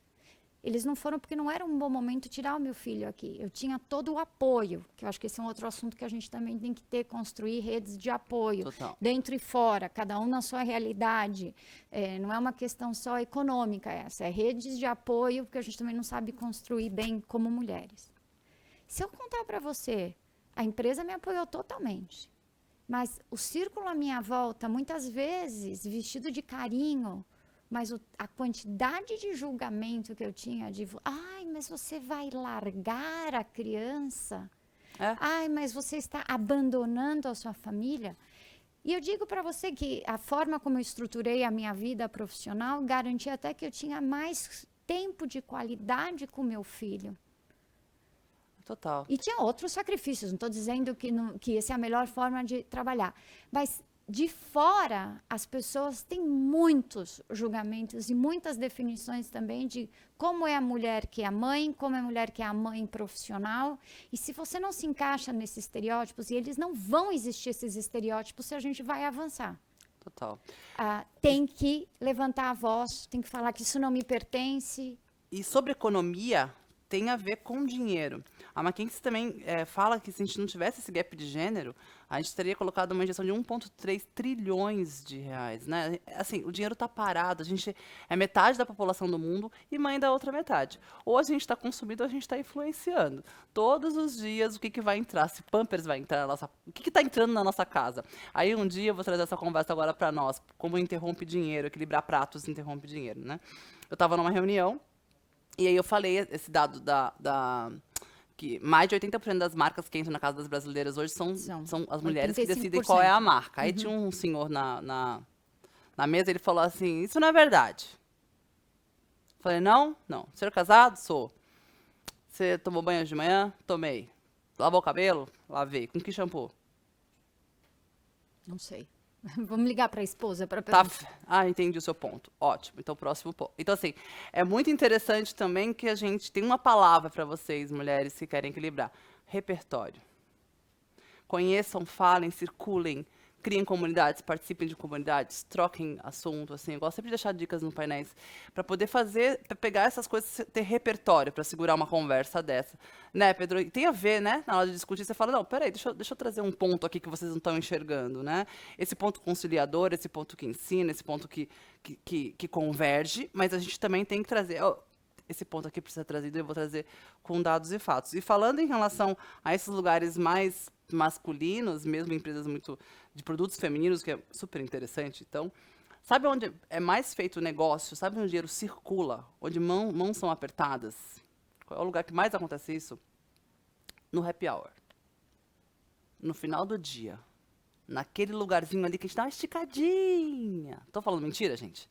Eles não foram porque não era um bom momento tirar o meu filho aqui. Eu tinha todo o apoio, que eu acho que esse é um outro assunto que a gente também tem que ter, construir redes de apoio, total, dentro e fora, cada um na sua realidade. Não é uma questão só econômica essa, é redes de apoio, porque a gente também não sabe construir bem como mulheres. Se eu contar para você, a empresa me apoiou totalmente, mas o círculo à minha volta, muitas vezes, vestido de carinho, mas a quantidade de julgamento que eu tinha ai, mas você vai largar a criança? Ai, mas você está abandonando a sua família? E eu digo para você que a forma como eu estruturei a minha vida profissional garantia até que eu tinha mais tempo de qualidade com meu filho. Total. E tinha outros sacrifícios, não estou dizendo que essa é a melhor forma de trabalhar, mas de fora as pessoas têm muitos julgamentos e muitas definições também de como é a mulher que é a mãe, como é a mulher que é a mãe profissional, e se você não se encaixa nesses estereótipos, e eles não vão existir esses estereótipos se a gente vai avançar. Total. Tem que levantar a voz, tem que falar que isso não me pertence. E sobre economia, tem a ver com dinheiro. A McKinsey também fala que se a gente não tivesse esse gap de gênero, a gente teria colocado uma injeção de 1,3 trilhões de reais, né? Assim, o dinheiro está parado, a gente é metade da população do mundo e mãe da outra metade. Ou a gente está consumindo ou a gente está influenciando. Todos os dias, o que vai entrar? Se Pampers vai entrar na nossa... O que está entrando na nossa casa? Aí um dia eu vou trazer essa conversa agora para nós, como interrompe dinheiro, equilibrar pratos interrompe dinheiro, né? Eu estava numa reunião, e aí eu falei esse dado que mais de 80% das marcas que entram na casa das brasileiras hoje são as mulheres 85%. Que decidem qual é a marca. Aí tinha um senhor na mesa, ele falou assim, isso não é verdade. Falei, não. Ser casado? Sou. Você tomou banho de manhã? Tomei. Lavou o cabelo? Lavei. Com que shampoo? Não sei. Vamos ligar para a esposa para Tá. perguntar. Ah, entendi o seu ponto. Ótimo. Então, próximo ponto. Então, assim, é muito interessante também que a gente tem uma palavra para vocês, mulheres que querem equilibrar. Repertório. Conheçam, falem, circulem, criem comunidades, participem de comunidades, troquem assunto, assim. Eu gosto sempre de deixar dicas no painéis para poder fazer, para pegar essas coisas, ter repertório para segurar uma conversa dessa. Né, Pedro? E tem a ver, né? Na hora de discutir, você fala, não, peraí, deixa eu trazer um ponto aqui que vocês não estão enxergando, né? Esse ponto conciliador, esse ponto que ensina, esse ponto que converge, mas a gente também tem que trazer... esse ponto aqui precisa ser trazido, eu vou trazer com dados e fatos. E falando em relação a esses lugares mais masculinos, mesmo empresas muito de produtos femininos, que é super interessante. Então, sabe onde é mais feito o negócio? Sabe onde o dinheiro circula? Onde mãos são apertadas? Qual é o lugar que mais acontece isso? No happy hour. No final do dia. Naquele lugarzinho ali que a gente dá uma esticadinha. Tô falando mentira, gente?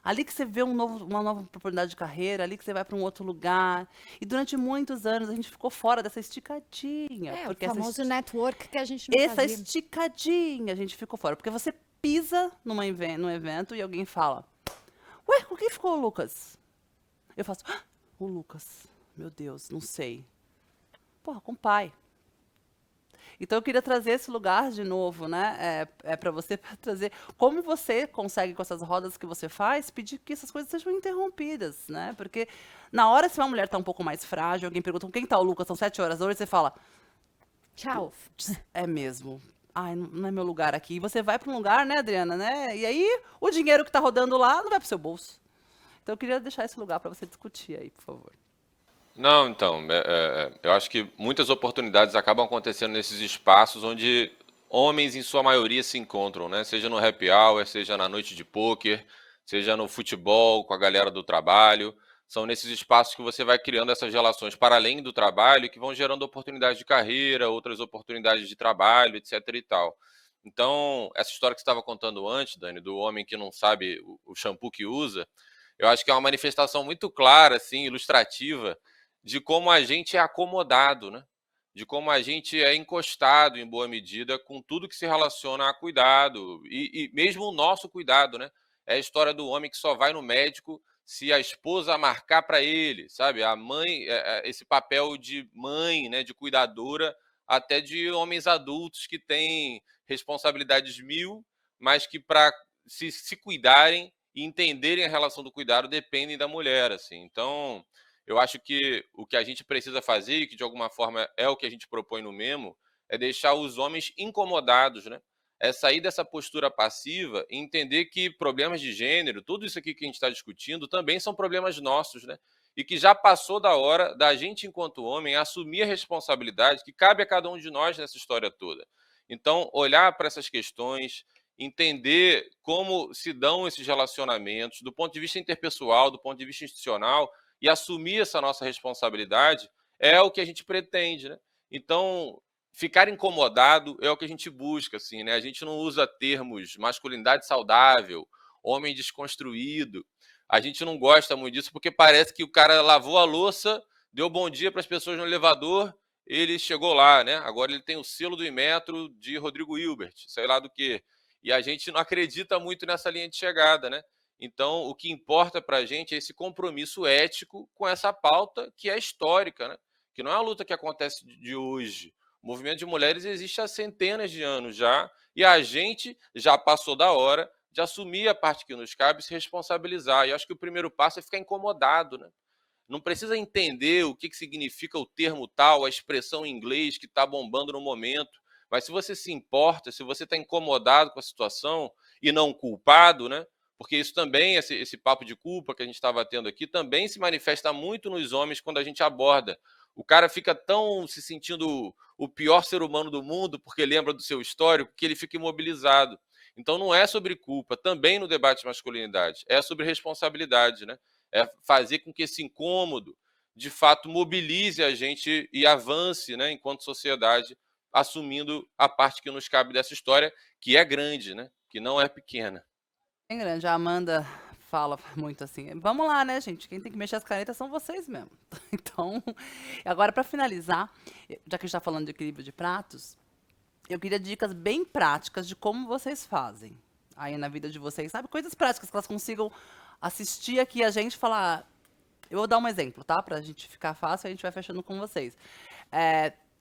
Ali que você vê uma nova oportunidade de carreira, ali que você vai para um outro lugar. E durante muitos anos a gente ficou fora dessa esticadinha. Porque o famoso network que a gente não fazia. Essa esticadinha a gente ficou fora. Porque você pisa num evento e alguém fala, ué, com quem ficou o Lucas? Eu faço, o Lucas, meu Deus, não sei. Porra, com o pai. Então, eu queria trazer esse lugar de novo, né? Para você trazer como você consegue, com essas rodas que você faz, pedir que essas coisas sejam interrompidas, né? Porque na hora, se uma mulher está um pouco mais frágil, alguém pergunta, com quem está o Lucas? São 7 horas da noite, você fala... Tchau. É mesmo. Ai, não é meu lugar aqui. E você vai para um lugar, né, Adriana, né? E aí, o dinheiro que está rodando lá não vai para o seu bolso. Então, eu queria deixar esse lugar para você discutir aí, por favor. Não, então, eu acho que muitas oportunidades acabam acontecendo nesses espaços onde homens, em sua maioria, se encontram, né? Seja no happy hour, seja na noite de pôquer, seja no futebol, com a galera do trabalho. São nesses espaços que você vai criando essas relações para além do trabalho, que vão gerando oportunidades de carreira, outras oportunidades de trabalho, etc. e tal. Então, essa história que você estava contando antes, Dani, do homem que não sabe o shampoo que usa, eu acho que é uma manifestação muito clara, assim, ilustrativa, de como a gente é acomodado, né? De como a gente é encostado, em boa medida, com tudo que se relaciona a cuidado, e mesmo o nosso cuidado, né? É a história do homem que só vai no médico se a esposa marcar para ele, sabe? A mãe, esse papel de mãe, né? De cuidadora, até de homens adultos que têm responsabilidades mil, mas que para se cuidarem e entenderem a relação do cuidado dependem da mulher, assim. Então... eu acho que o que a gente precisa fazer, e que de alguma forma é o que a gente propõe no Memo, é deixar os homens incomodados, né? É sair dessa postura passiva e entender que problemas de gênero, tudo isso aqui que a gente está discutindo, também são problemas nossos, né? E que já passou da hora da gente, enquanto homem, assumir a responsabilidade que cabe a cada um de nós nessa história toda. Então, olhar para essas questões, entender como se dão esses relacionamentos, do ponto de vista interpessoal, do ponto de vista institucional, e assumir essa nossa responsabilidade é o que a gente pretende, né? Então, ficar incomodado é o que a gente busca, assim, né? A gente não usa termos masculinidade saudável, homem desconstruído. A gente não gosta muito disso porque parece que o cara lavou a louça, deu bom dia para as pessoas no elevador, ele chegou lá, né? Agora ele tem o selo do Inmetro de Rodrigo Hilbert, sei lá do quê. E a gente não acredita muito nessa linha de chegada, né? Então, o que importa para a gente é esse compromisso ético com essa pauta que é histórica, né? Que não é uma luta que acontece de hoje. O movimento de mulheres existe há centenas de anos já, e a gente já passou da hora de assumir a parte que nos cabe e se responsabilizar. E acho que o primeiro passo é ficar incomodado, né? Não precisa entender o que significa o termo tal, a expressão em inglês que está bombando no momento, mas se você se importa, se você está incomodado com a situação e não culpado, né? Porque isso também, esse papo de culpa que a gente estava tendo aqui, também se manifesta muito nos homens quando a gente aborda. O cara fica tão se sentindo o pior ser humano do mundo porque lembra do seu histórico que ele fica imobilizado. Então não é sobre culpa, também no debate de masculinidade, é sobre responsabilidade, né? É fazer com que esse incômodo, de fato, mobilize a gente e avance, né, enquanto sociedade, assumindo a parte que nos cabe dessa história, que é grande, né? Que não é pequena. Bem grande. A Amanda fala muito assim, vamos lá, né, gente? Quem tem que mexer as canetas são vocês mesmo. Então, agora para finalizar, já que a gente está falando de equilíbrio de pratos, eu queria dicas bem práticas de como vocês fazem aí na vida de vocês, sabe? Coisas práticas que elas consigam assistir aqui a gente e falar. Eu vou dar um exemplo, tá? Pra gente ficar fácil, a gente vai fechando com vocês.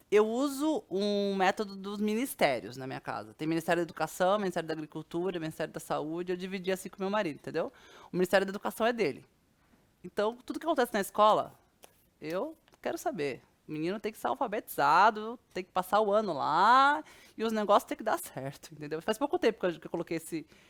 Eu uso um método dos ministérios na minha casa. Tem Ministério da Educação, Ministério da Agricultura, Ministério da Saúde. Eu dividi assim com meu marido, entendeu? O Ministério da Educação é dele. Então, tudo que acontece na escola, eu quero saber. O menino tem que ser alfabetizado, tem que passar o ano lá e os negócios tem que dar certo, entendeu? Faz pouco tempo que eu coloquei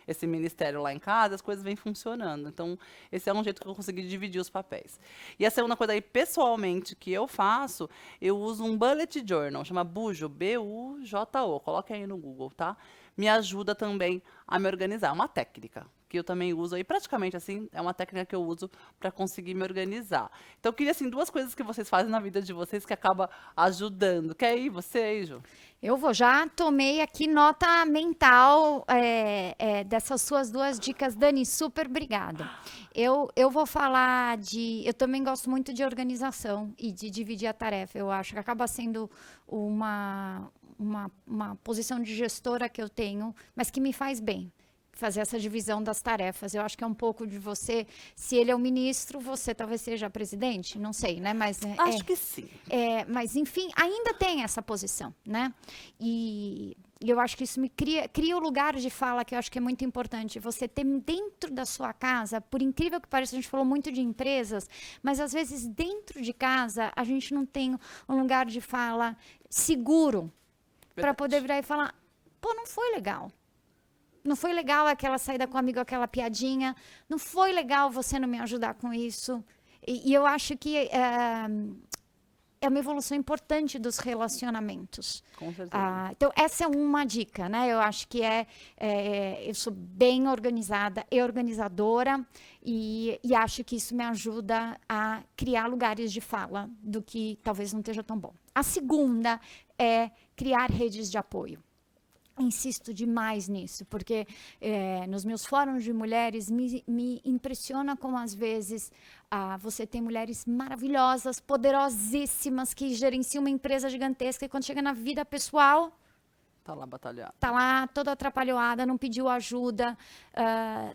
esse ministério lá em casa, as coisas vêm funcionando. Então, esse é um jeito que eu consegui dividir os papéis. E a segunda coisa aí, pessoalmente, que eu faço, eu uso um bullet journal, chama Bujo, B-U-J-O. Coloque aí no Google, tá? Me ajuda também a me organizar. É uma técnica que eu também uso aí, praticamente assim, é uma técnica que eu uso para conseguir me organizar. Então, eu queria, assim, 2 coisas que vocês fazem na vida de vocês que acaba ajudando. Quer ir você aí, Ju? Eu já tomei aqui nota mental dessas suas 2 dicas, Dani, super obrigada. Eu vou falar eu também gosto muito de organização e de dividir a tarefa. Eu acho que acaba sendo uma posição de gestora que eu tenho, mas que me faz bem. Fazer essa divisão das tarefas. Eu acho que é um pouco de você, se ele é o ministro, você talvez seja presidente, não sei, né? Mas acho que sim. Mas, enfim, ainda tem essa posição, né? E eu acho que isso me cria o lugar de fala que eu acho que é muito importante. Você ter dentro da sua casa, por incrível que pareça, a gente falou muito de empresas, mas às vezes dentro de casa a gente não tem um lugar de fala seguro para poder virar e falar, pô, não foi legal. Não foi legal aquela saída com o amigo, aquela piadinha. Não foi legal você não me ajudar com isso. E eu acho que é uma evolução importante dos relacionamentos. Com certeza. Então, essa é uma dica, né? Eu acho que eu sou bem organizada e organizadora e acho que isso me ajuda a criar lugares de fala do que talvez não esteja tão bom. A segunda é criar redes de apoio. Insisto demais nisso, porque nos meus fóruns de mulheres me impressiona como às vezes você tem mulheres maravilhosas, poderosíssimas, que gerenciam uma empresa gigantesca e quando chega na vida pessoal... Tá lá batalhada. Tá lá toda atrapalhada, não pediu ajuda,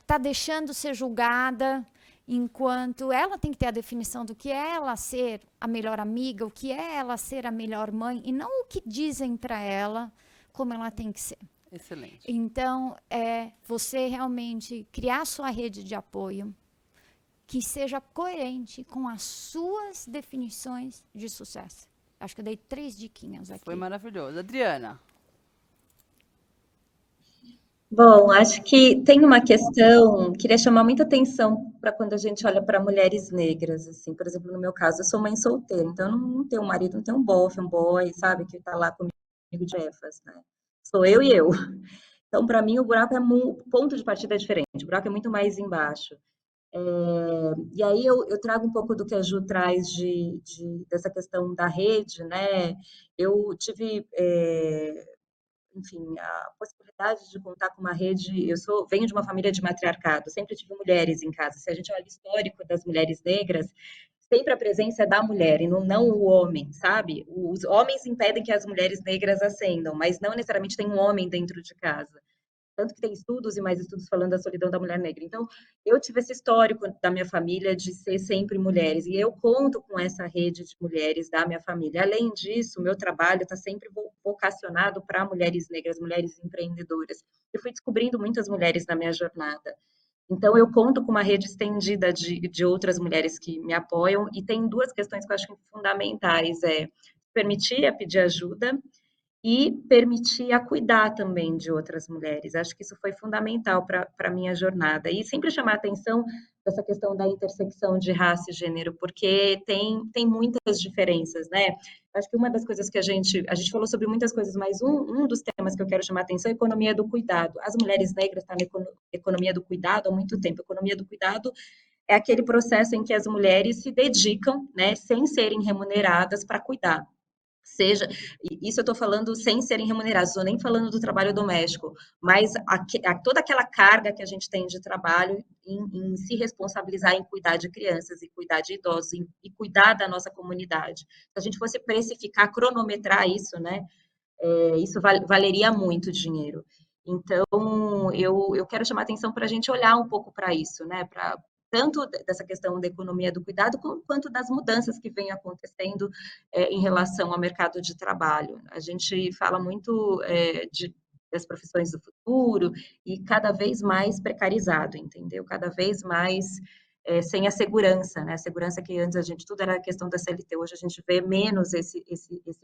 tá deixando ser julgada, enquanto ela tem que ter a definição do que é ela ser a melhor amiga, o que é ela ser a melhor mãe, e não o que dizem para ela como ela tem que ser. Excelente. Então, você realmente criar sua rede de apoio que seja coerente com as suas definições de sucesso. Acho que eu dei 3 diquinhas aqui. Foi maravilhoso. Adriana? Bom, acho que tem uma questão, queria chamar muita atenção para quando a gente olha para mulheres negras, assim, por exemplo, no meu caso, eu sou mãe solteira, então eu não tenho um marido, não tenho um bofe, um boy, sabe, que está lá comigo de Jeffas, né? Sou eu e eu. Então, para mim, o buraco o ponto de partida é diferente, o buraco é muito mais embaixo. E aí eu trago um pouco do que a Ju traz dessa questão da rede, né? Eu tive, enfim, a possibilidade de contar com uma rede. Venho de uma família de matriarcado, sempre tive mulheres em casa. Se a gente olha o histórico das mulheres negras, sempre a presença é da mulher e não o homem, sabe? Os homens impedem que as mulheres negras ascendam, mas não necessariamente tem um homem dentro de casa. Tanto que tem estudos e mais estudos falando da solidão da mulher negra. Então, eu tive esse histórico da minha família de ser sempre mulheres, e eu conto com essa rede de mulheres da minha família. Além disso, o meu trabalho está sempre vocacionado para mulheres negras, mulheres empreendedoras. Eu fui descobrindo muitas mulheres na minha jornada. Então, eu conto com uma rede estendida de outras mulheres que me apoiam, e tem 2 questões que eu acho fundamentais, permitir a pedir ajuda e permitir a cuidar também de outras mulheres. Acho que isso foi fundamental para a minha jornada. E sempre chamar a atenção dessa questão da intersecção de raça e gênero, porque tem muitas diferenças, né? Acho que uma das coisas que a gente falou sobre muitas coisas, mas um dos temas que eu quero chamar a atenção é a economia do cuidado. As mulheres negras estão na economia do cuidado há muito tempo. A economia do cuidado é aquele processo em que as mulheres se dedicam, né, sem serem remuneradas para cuidar. Seja, isso eu estou falando sem serem remunerados, estou nem falando do trabalho doméstico, mas toda aquela carga que a gente tem de trabalho em se responsabilizar em cuidar de crianças e cuidar de idosos e cuidar da nossa comunidade. Se a gente fosse precificar, cronometrar isso, né, isso valeria muito dinheiro. Então, eu quero chamar atenção para a gente olhar um pouco para isso, né, tanto dessa questão da economia do cuidado, quanto das mudanças que vêm acontecendo em relação ao mercado de trabalho. A gente fala muito das profissões do futuro e cada vez mais precarizado, entendeu? Cada vez mais sem a segurança, né? A segurança que antes a gente, tudo era a questão da CLT, hoje a gente vê menos esse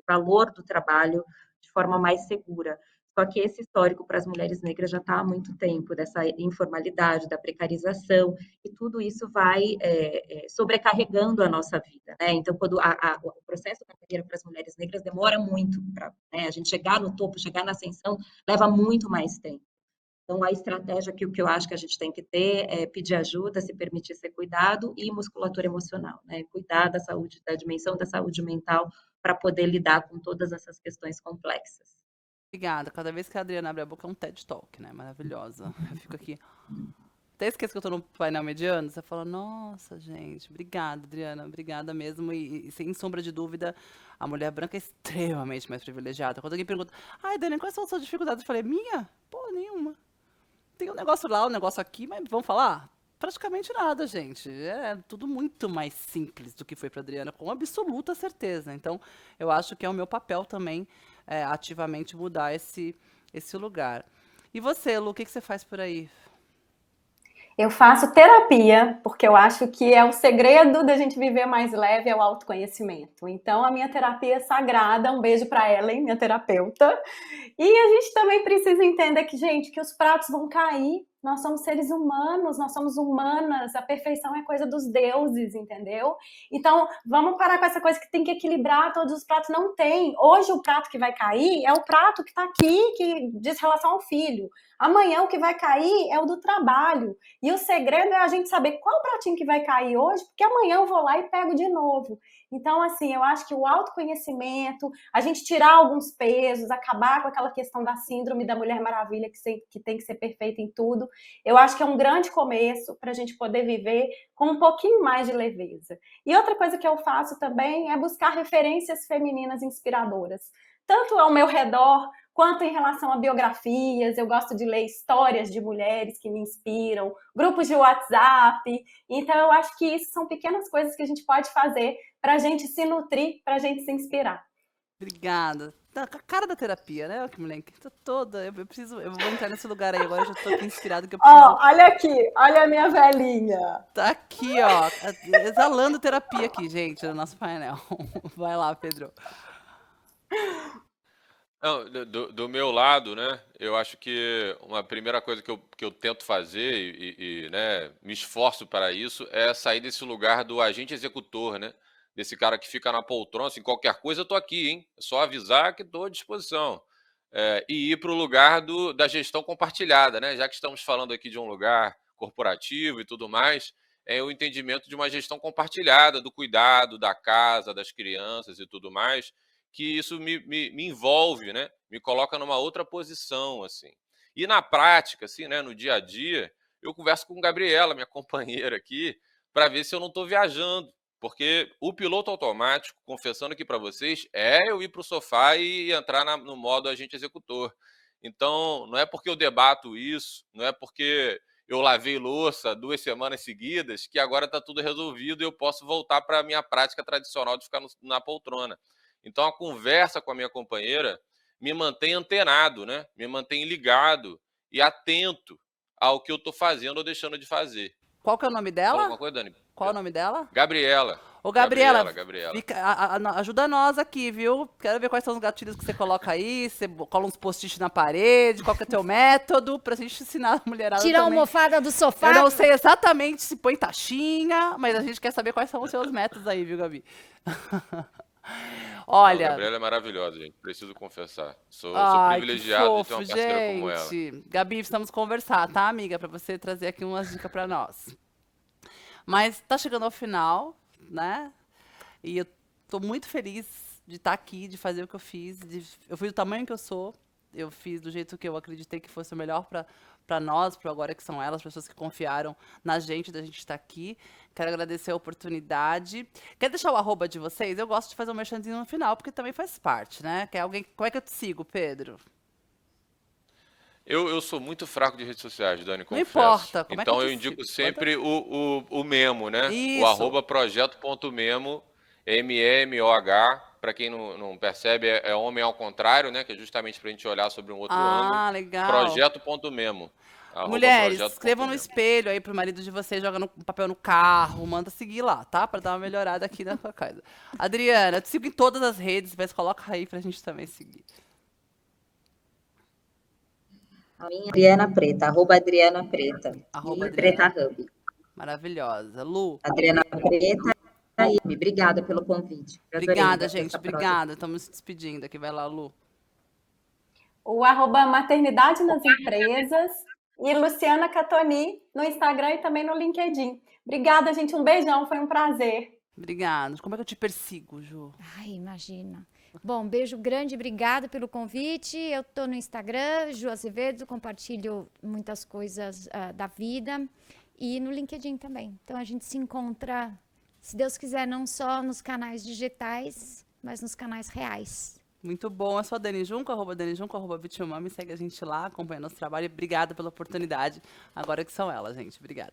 valor do trabalho de forma mais segura. Só que esse histórico para as mulheres negras já está há muito tempo, dessa informalidade, da precarização, e tudo isso vai sobrecarregando a nossa vida, né? Então, quando o processo da carreira para as mulheres negras demora muito para a gente chegar no topo, chegar na ascensão, leva muito mais tempo. Então, a estratégia que eu acho que a gente tem que ter é pedir ajuda, se permitir ser cuidado, e musculatura emocional, né? Cuidar da saúde, da dimensão da saúde mental, para poder lidar com todas essas questões complexas. Obrigada. Cada vez que a Adriana abre a boca é um TED Talk, né? Maravilhosa. Eu fico aqui. Até esqueço que eu tô no painel mediano. Você fala, nossa, gente, obrigada, Adriana, obrigada mesmo. E sem sombra de dúvida, a mulher branca é extremamente mais privilegiada. Quando alguém pergunta, ai, Dani, quais são as suas dificuldades? Eu falei, minha? Pô, nenhuma. Tem um negócio lá, um negócio aqui, mas vamos falar? Praticamente nada, gente. É tudo muito mais simples do que foi para Adriana, com absoluta certeza. Então, eu acho que é o meu papel também ativamente mudar esse lugar. E você, Lu, o que você faz por aí? Eu faço terapia, porque eu acho que é o segredo da gente viver mais leve, é o autoconhecimento. Então, a minha terapia é sagrada, um beijo para Ellen, minha terapeuta. E a gente também precisa entender que, gente, que os pratos vão cair. Nós somos seres humanos, nós somos humanas, a perfeição é coisa dos deuses, entendeu? Então, vamos parar com essa coisa que tem que equilibrar todos os pratos. Não tem. Hoje, o prato que vai cair é o prato que está aqui, que diz relação ao filho. Amanhã, o que vai cair é o do trabalho. E o segredo é a gente saber qual pratinho que vai cair hoje, porque amanhã eu vou lá e pego de novo. Então, assim, eu acho que o autoconhecimento, a gente tirar alguns pesos, acabar com aquela questão da síndrome da Mulher Maravilha, que tem que ser perfeita em tudo, eu acho que é um grande começo para a gente poder viver com um pouquinho mais de leveza. E outra coisa que eu faço também é buscar referências femininas inspiradoras, tanto ao meu redor, quanto em relação a biografias. Eu gosto de ler histórias de mulheres que me inspiram, grupos de WhatsApp. Então, eu acho que isso são pequenas coisas que a gente pode fazer para a gente se nutrir, para a gente se inspirar. Obrigada. Tá com a cara da terapia, né? Que moleque, tô toda. Eu vou entrar nesse lugar aí agora, eu já tô aqui inspirada que eu preciso. Olha aqui, olha a minha velhinha. Tá aqui, ó, exalando terapia aqui, gente, no nosso painel. Vai lá, Pedro. Não, do meu lado, né, eu acho que uma primeira coisa que eu tento fazer e né, me esforço para isso é sair desse lugar do agente executor, né? Desse cara que fica na poltrona, assim, qualquer coisa eu tô aqui, hein? É só avisar que estou à disposição. E ir para o lugar da gestão compartilhada, né? Já que estamos falando aqui de um lugar corporativo e tudo mais, é o entendimento de uma gestão compartilhada, do cuidado da casa, das crianças e tudo mais, que isso me envolve, né? Me coloca numa outra posição, assim. E na prática, assim, né? No dia a dia, eu converso com a Gabriela, minha companheira aqui, para ver se eu não estou viajando. Porque o piloto automático, confessando aqui para vocês, é eu ir para o sofá e entrar no modo agente executor. Então, não é porque eu debato isso, não é porque eu lavei louça 2 semanas seguidas que agora está tudo resolvido e eu posso voltar para a minha prática tradicional de ficar na poltrona. Então, a conversa com a minha companheira me mantém antenado, né? Me mantém ligado e atento ao que eu estou fazendo ou deixando de fazer. Qual que é o nome dela? Fala alguma coisa, Dani? Qual é o nome dela? Gabriela. Ô, Gabriela. Gabriela. Ajuda nós aqui, viu? Quero ver quais são os gatilhos que você coloca aí. Você cola uns post-it na parede. Qual que é o teu método pra gente ensinar a mulherada Tirar também. a almofada do sofá. Eu não sei exatamente se põe taxinha, mas a gente quer saber quais são os seus métodos aí, viu, Gabi? Olha. A Gabriela é maravilhosa, gente. Preciso confessar. Sou privilegiado de ter uma parceira como ela. Gabi, precisamos conversar, tá, amiga? Pra você trazer aqui umas dicas pra nós. Mas tá chegando ao final, né? E eu tô muito feliz de estar aqui, de fazer o que eu fiz. Eu fui do tamanho que eu sou, eu fiz do jeito que eu acreditei que fosse o melhor para nós, para agora que são elas, as pessoas que confiaram na gente, da gente estar aqui. Quero agradecer a oportunidade. Quer deixar o arroba de vocês? Eu gosto de fazer um merchanzinho no final, porque também faz parte, né? Quer alguém... Como é que eu te sigo, Pedro? Eu sou muito fraco de redes sociais, Dani, confesso. Não importa. Como então é que eu indico sempre o Memo, né? Isso. O arroba projeto.memo, M-E-M-O-H. Para quem não percebe, é homem ao contrário, né? Que é justamente para a gente olhar sobre um outro ângulo. Ah, legal. Projeto.memo. Mulheres, escrevam no espelho aí pro marido de vocês, joga um papel no carro, manda seguir lá, tá? Pra dar uma melhorada aqui na sua casa. Adriana, eu te sigo em todas as redes, mas coloca aí pra gente também seguir. A minha Adriana Preta, arroba Adriana Preta. Arroba e Preta Hub. Maravilhosa. Lu? Adriana Preta. Obrigada pelo convite. Obrigada, gente. Obrigada. Estamos se despedindo aqui. Vai lá, Lu. O arroba Maternidade nas Empresas e Luciana Catoni no Instagram e também no LinkedIn. Obrigada, gente. Um beijão. Foi um prazer. Obrigada. Como é que eu te persigo, Ju? Ai, imagina. Bom, beijo grande, obrigada pelo convite. Eu tô no Instagram, Ju Azevedo, compartilho muitas coisas da vida e no LinkedIn também. Então a gente se encontra, se Deus quiser, não só nos canais digitais, mas nos canais reais. Muito bom. Eu sou a Dani Junco, arroba Bitumami. Segue a gente lá, acompanha nosso trabalho. Obrigada pela oportunidade. Agora que são elas, gente. Obrigada.